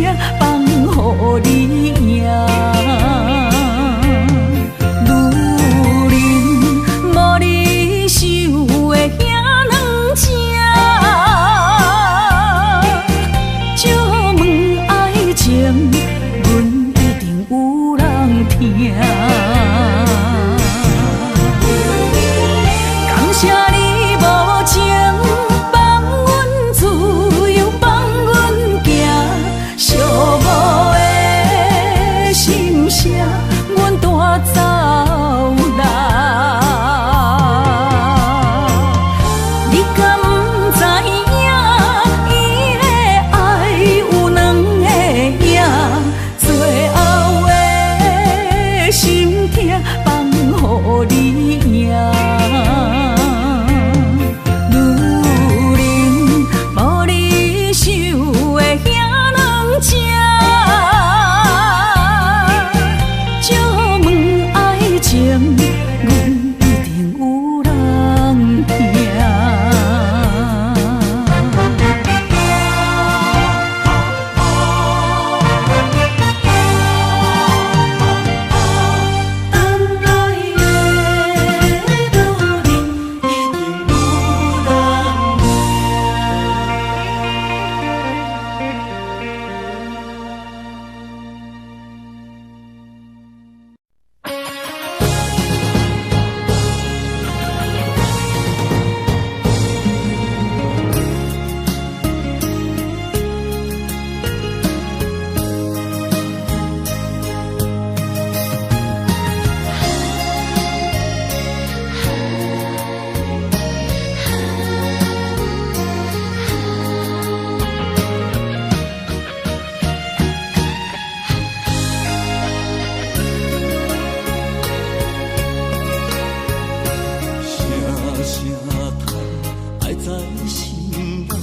心内，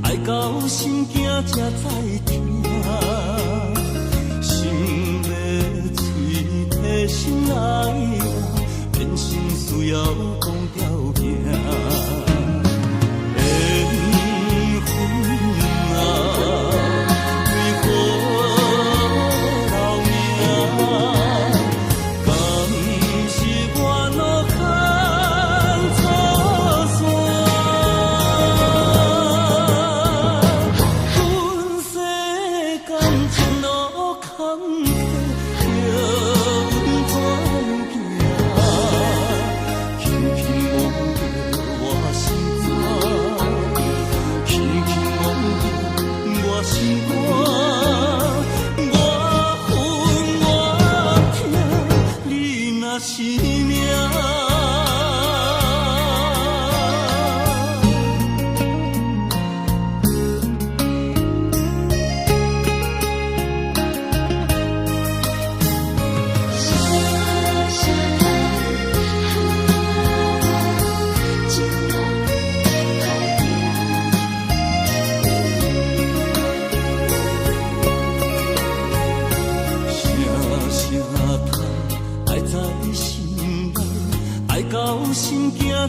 爱到心惊才知听，心要嘴替心爱我，变成需要讲条件。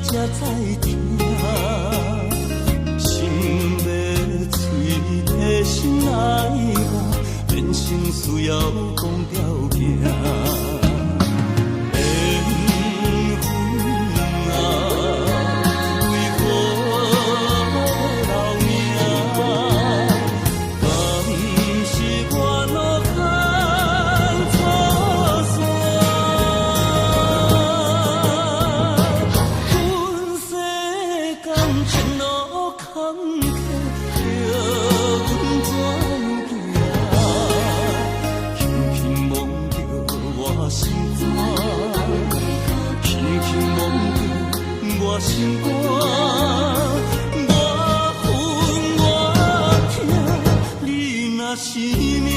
才知听，心要嘴替心爱我，变成需要讲条件。心肝，我恨我痛，你若是命。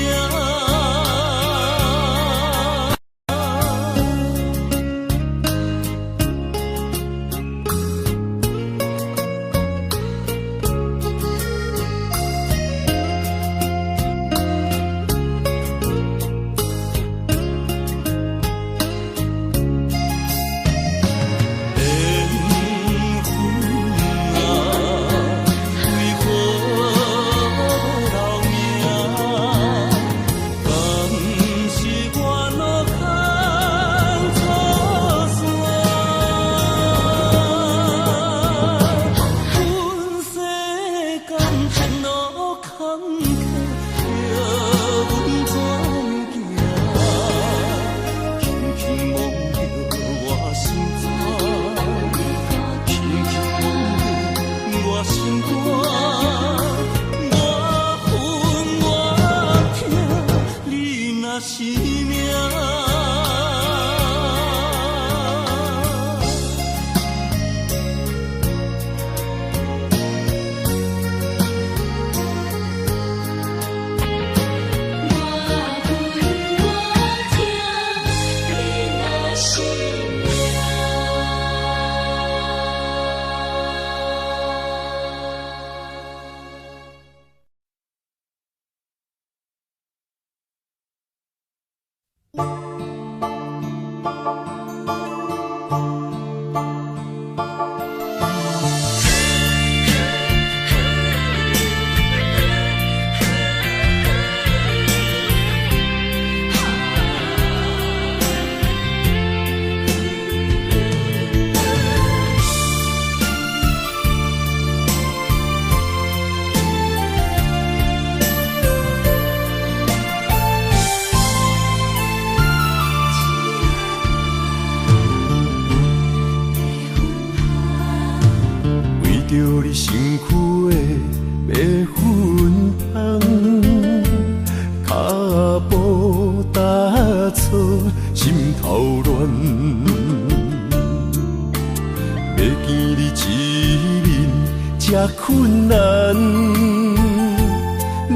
困难，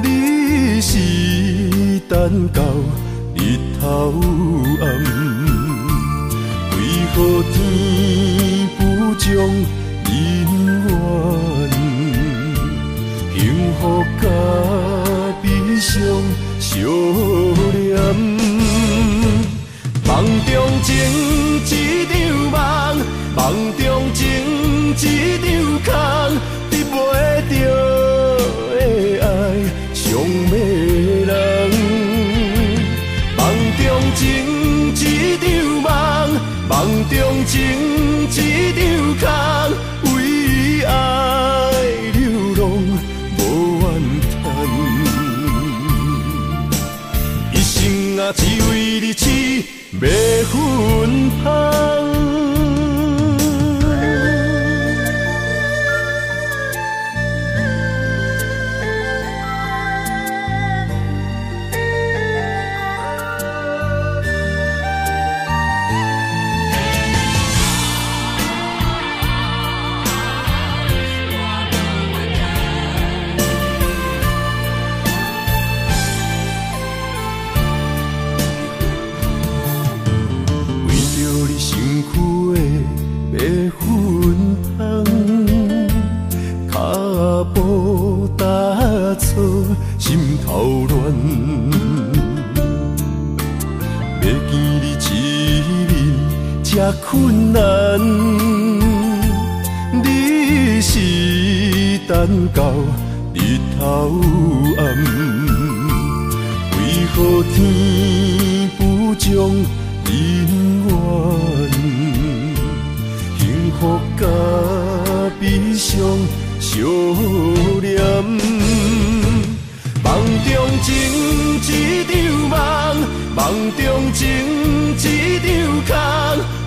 你是等到日头暗，为何天不将人怨？相念。梦中情一场梦，梦中情一场空，得袂着的爱上迷人。梦中情一场梦，梦中情一场空，为爱流浪无怨叹。一生啊，只为你痴，袂分芳。心头乱，要见你一面才困难。你是等到日头暗，为何天不将人怨？幸福甲悲伤相连。梦中情一场梦，梦中情一场空，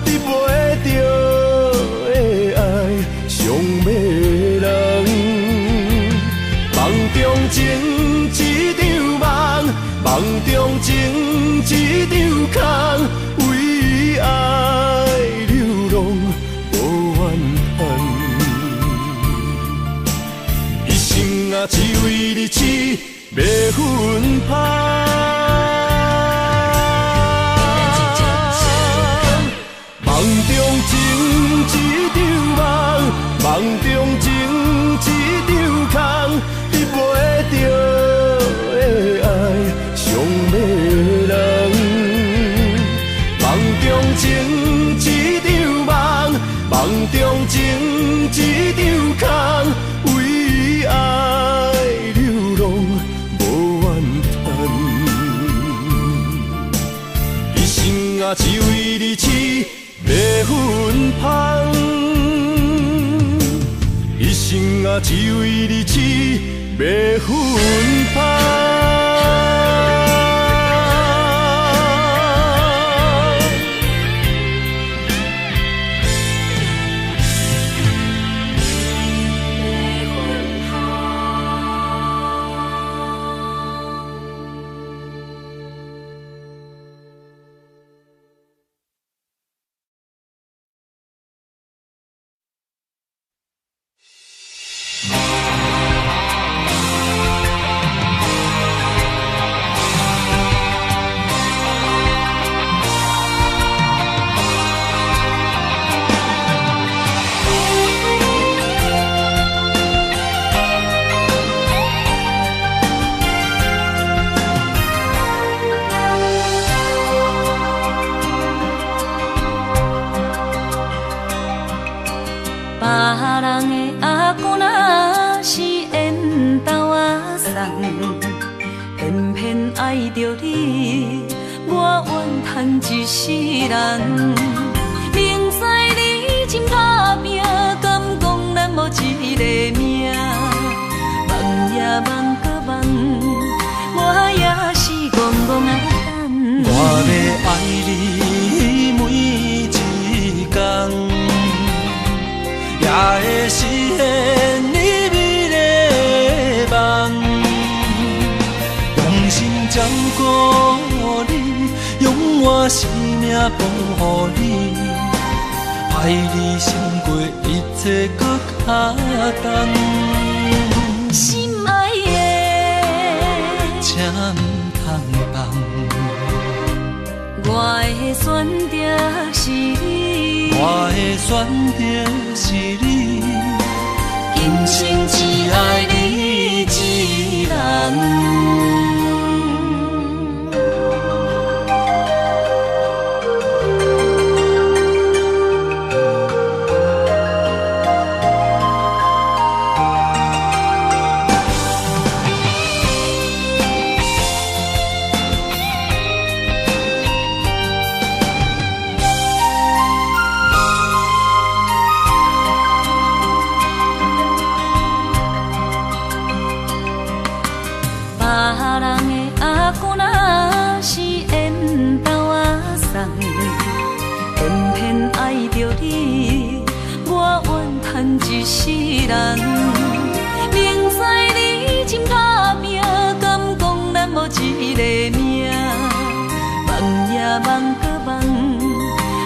得袂着的爱上迷人。梦中情一场梦，梦中情一场空，为爱流浪无怨叹。一生啊，只为你痴，袂分芳。梦中情一场梦，梦中情一场空，得袂着的爱上迷人。梦中情一场梦，梦中情一场空，为爱流浪无怨叹。一生啊，只为你痴，袂分芳。一生啊，只为你痴，袂分芳。是人，明知你真打拼，敢讲咱无一个命？梦也梦搁梦，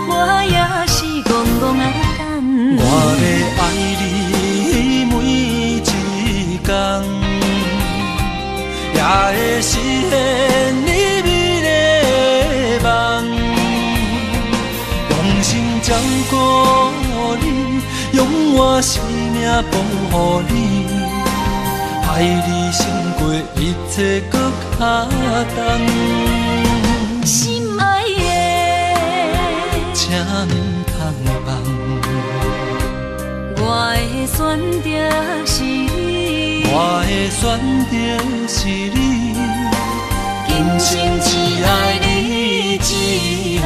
我也是戆戆啊等。我要爱你每一天，也会实现你美丽的梦。用心照顾你，用我生命保护你，爱你胜过一切搁较重。心爱的，请唔通放，我的选择是你，我的选择是你，今生只爱你一人。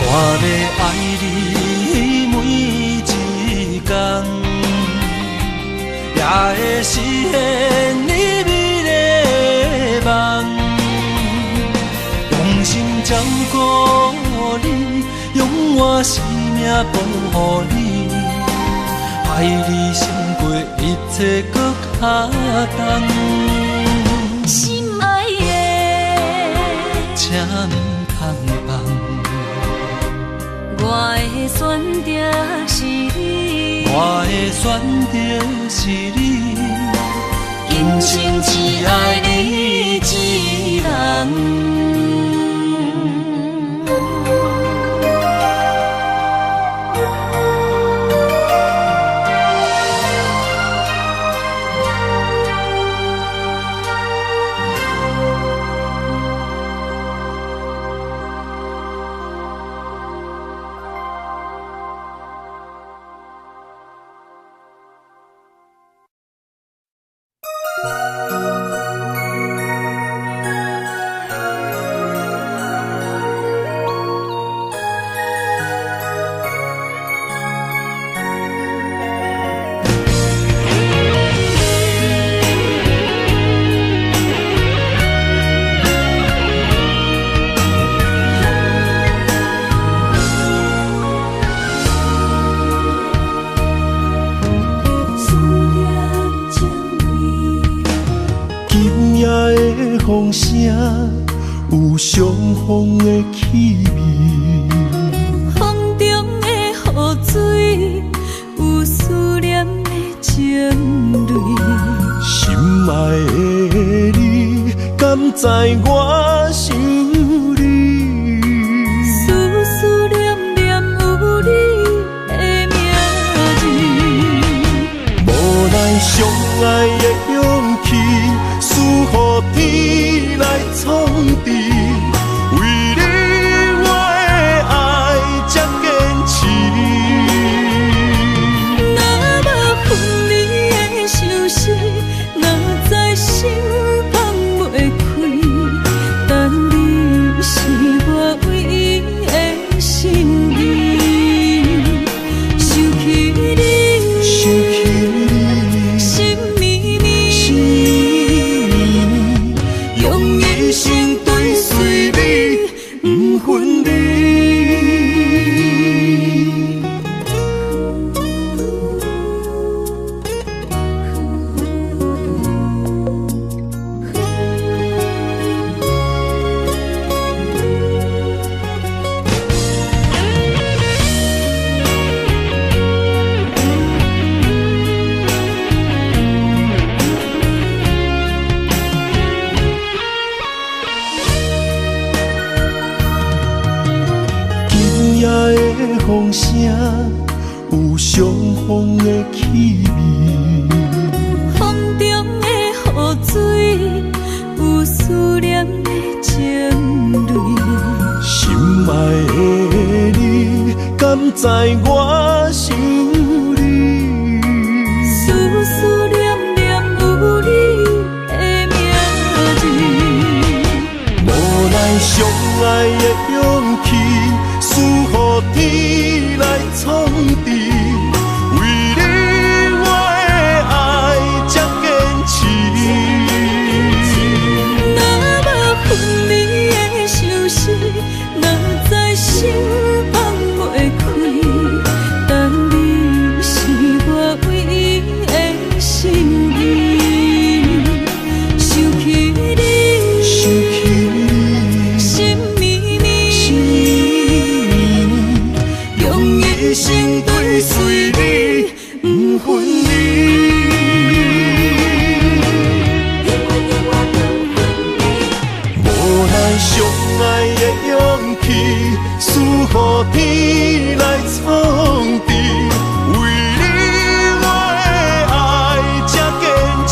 我要爱你每一天，也会实现你美丽的梦。用心照顾你，用我生命保护你，爱你胜过一切搁较重。心爱的，请唔通放，我的选择是你，我的选择是你，今生只爱你一人。风声有相逢的气味，风中的雨水有思念的情泪。心爱的你，敢知我想你？思思念念有你的名字，无奈相爱的勇气，输予天来创治。为你我的爱才坚持。若无分离的相思，哪知心放袂开。但你是我唯一的心意，想起你，心绵绵，用一生追随你，不分离。风声有相逢的气味，风中的雨水有思念的情泪。心爱的你，敢知我想你？思思念念有你的名字，无奈相爱的勇气，输予天来创治。为你我的爱才坚持。若无分离的相思，哪知心放成对随你，不分离。无咱相爱的勇气，赐予天来创治。为你我的爱才坚持。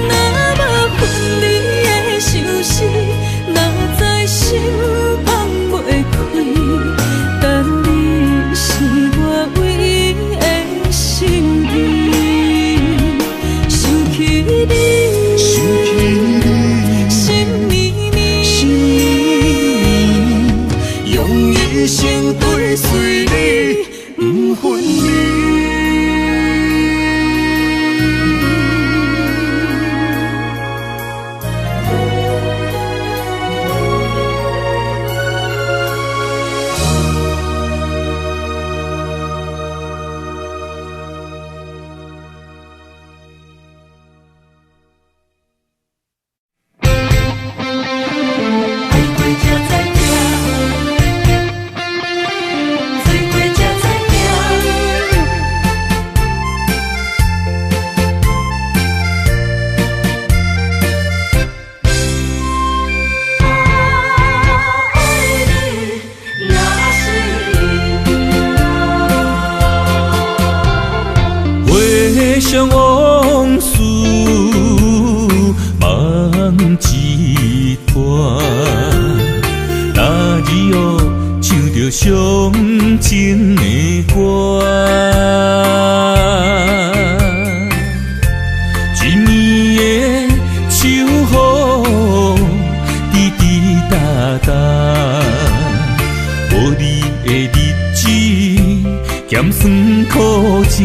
若无分离的相思，哪知心放袂开。但你是我唯一的心意，想起你，心绵绵，用一生对随你，不分离。回想往事梦一段，那日哦唱着伤情的歌，一年的秋雨滴滴答答，无你的日子咸酸苦涩。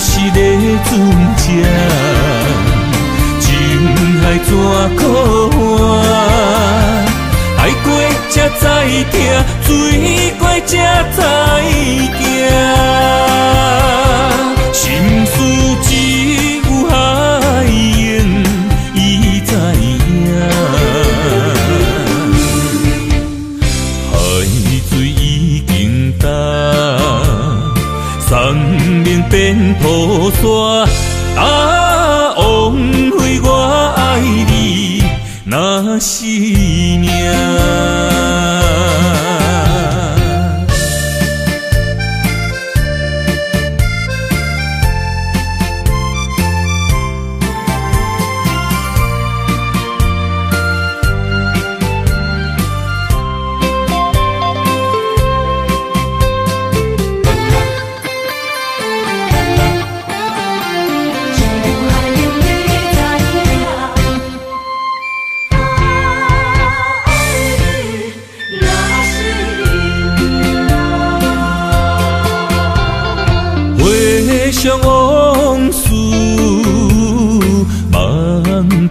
是个船只，情海怎可换？爱过才知疼，水过才知行。心事只有海燕伊知影，海水已经淡。生命变雨伞，枉费我爱你那是命。回想往事梦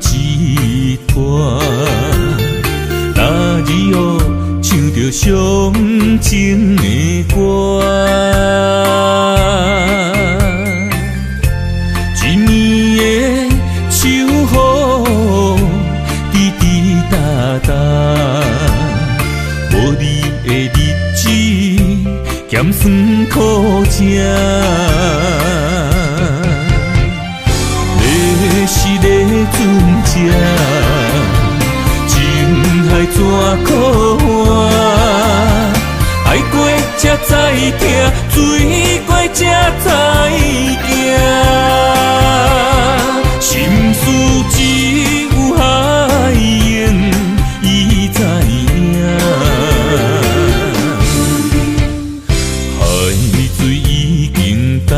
一段，那日哦唱着伤情的歌，一年的秋雨滴滴答答，无你的日子咸酸苦涩。是个船只，情海怎可换？爱过才知疼，水过才知行。心事只有海燕伊知影，海水已经淡。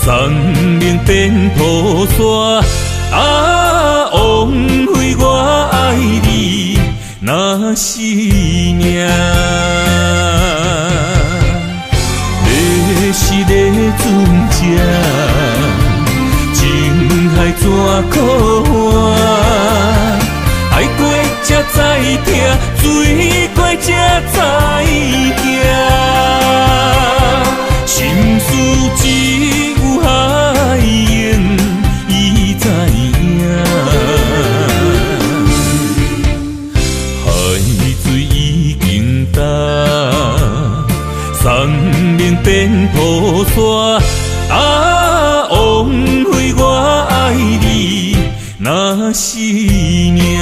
生命变雨伞，枉费我爱你那是命。你是个船只，情海怎可换？爱过才知疼，水过才知行。心事只有海燕伊知影。变土沙。啊，枉费我爱你那是命。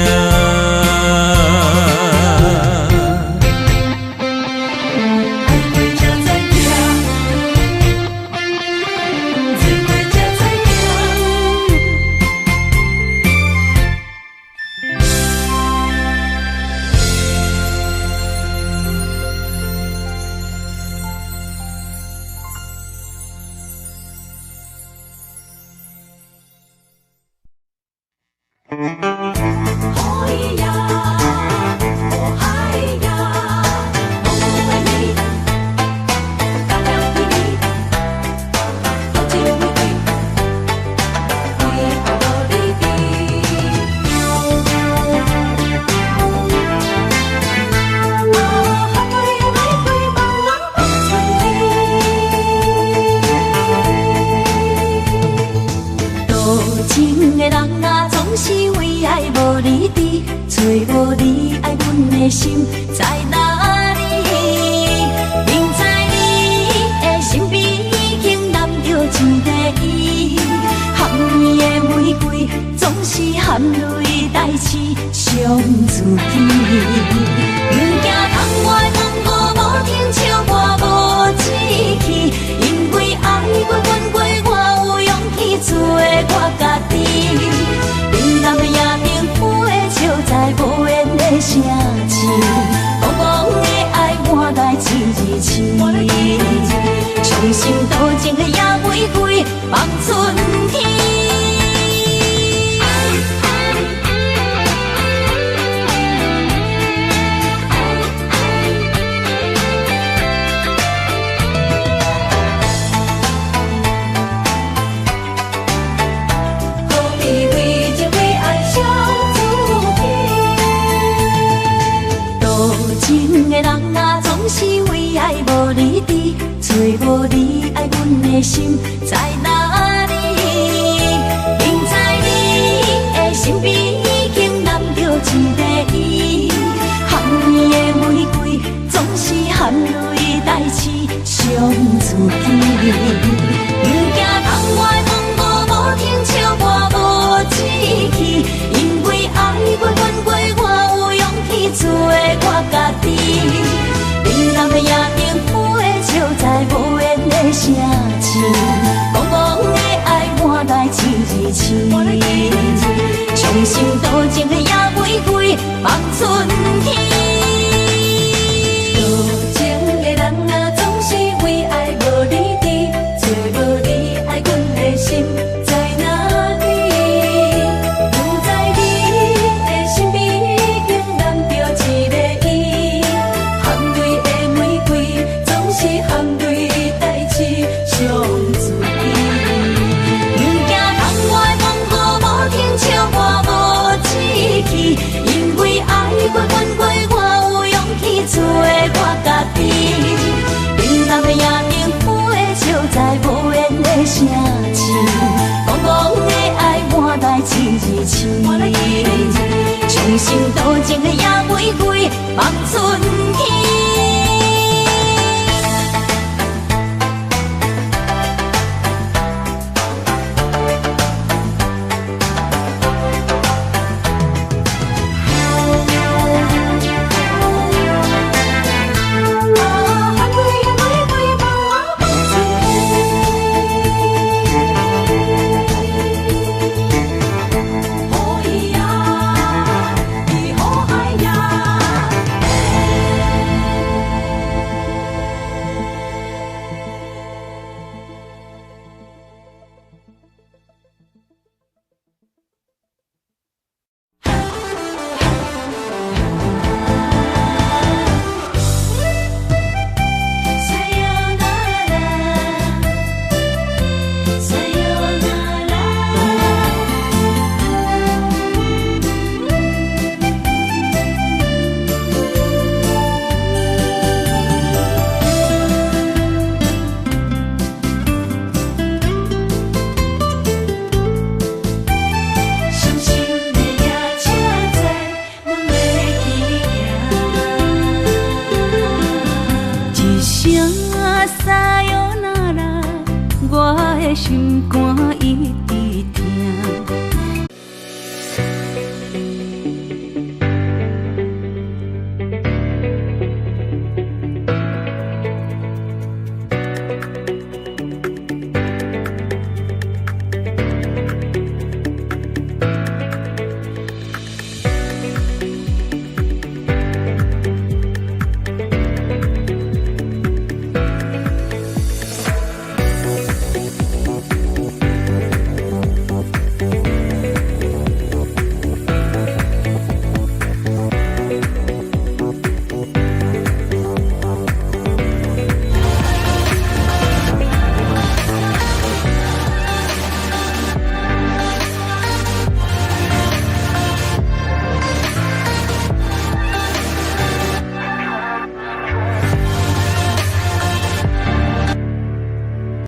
心在哪里？明知你的身边已经揽着一个伊，含泪的玫瑰总是含泪代志上自己。不惊窗外风雨无停笑我无志气，因为爱过阮过，我有勇气做我家己。冷淡的夜明飞笑在无言的城市，茫茫的爱满带刺字刺，伤心多情的野玫瑰望春天。找无你爱阮的心在哪里？明知你的身边已经揽着一个伊，含泪的玫瑰总是含泪代志上自己。不惊窗外风雨无停笑我无志气，因为爱过阮过，我有勇气做我家己。冷淡的夜明飞笑在无言的城市，茫茫的爱满带刺字刺，伤心多情的野玫瑰望春天。多情的人啊，总是为爱无你伫，找无你爱阮的心在哪里？不知你的身边已经揽着一个伊，含泪的玫瑰总是含泪代志上自己。不惊窗外风雨无停笑我无志气，因为爱过阮过，我有勇气做我家己。冷淡的夜明飞笑在无言的城市，茫茫的爱满带刺字刺，伤心多情的野玫瑰望春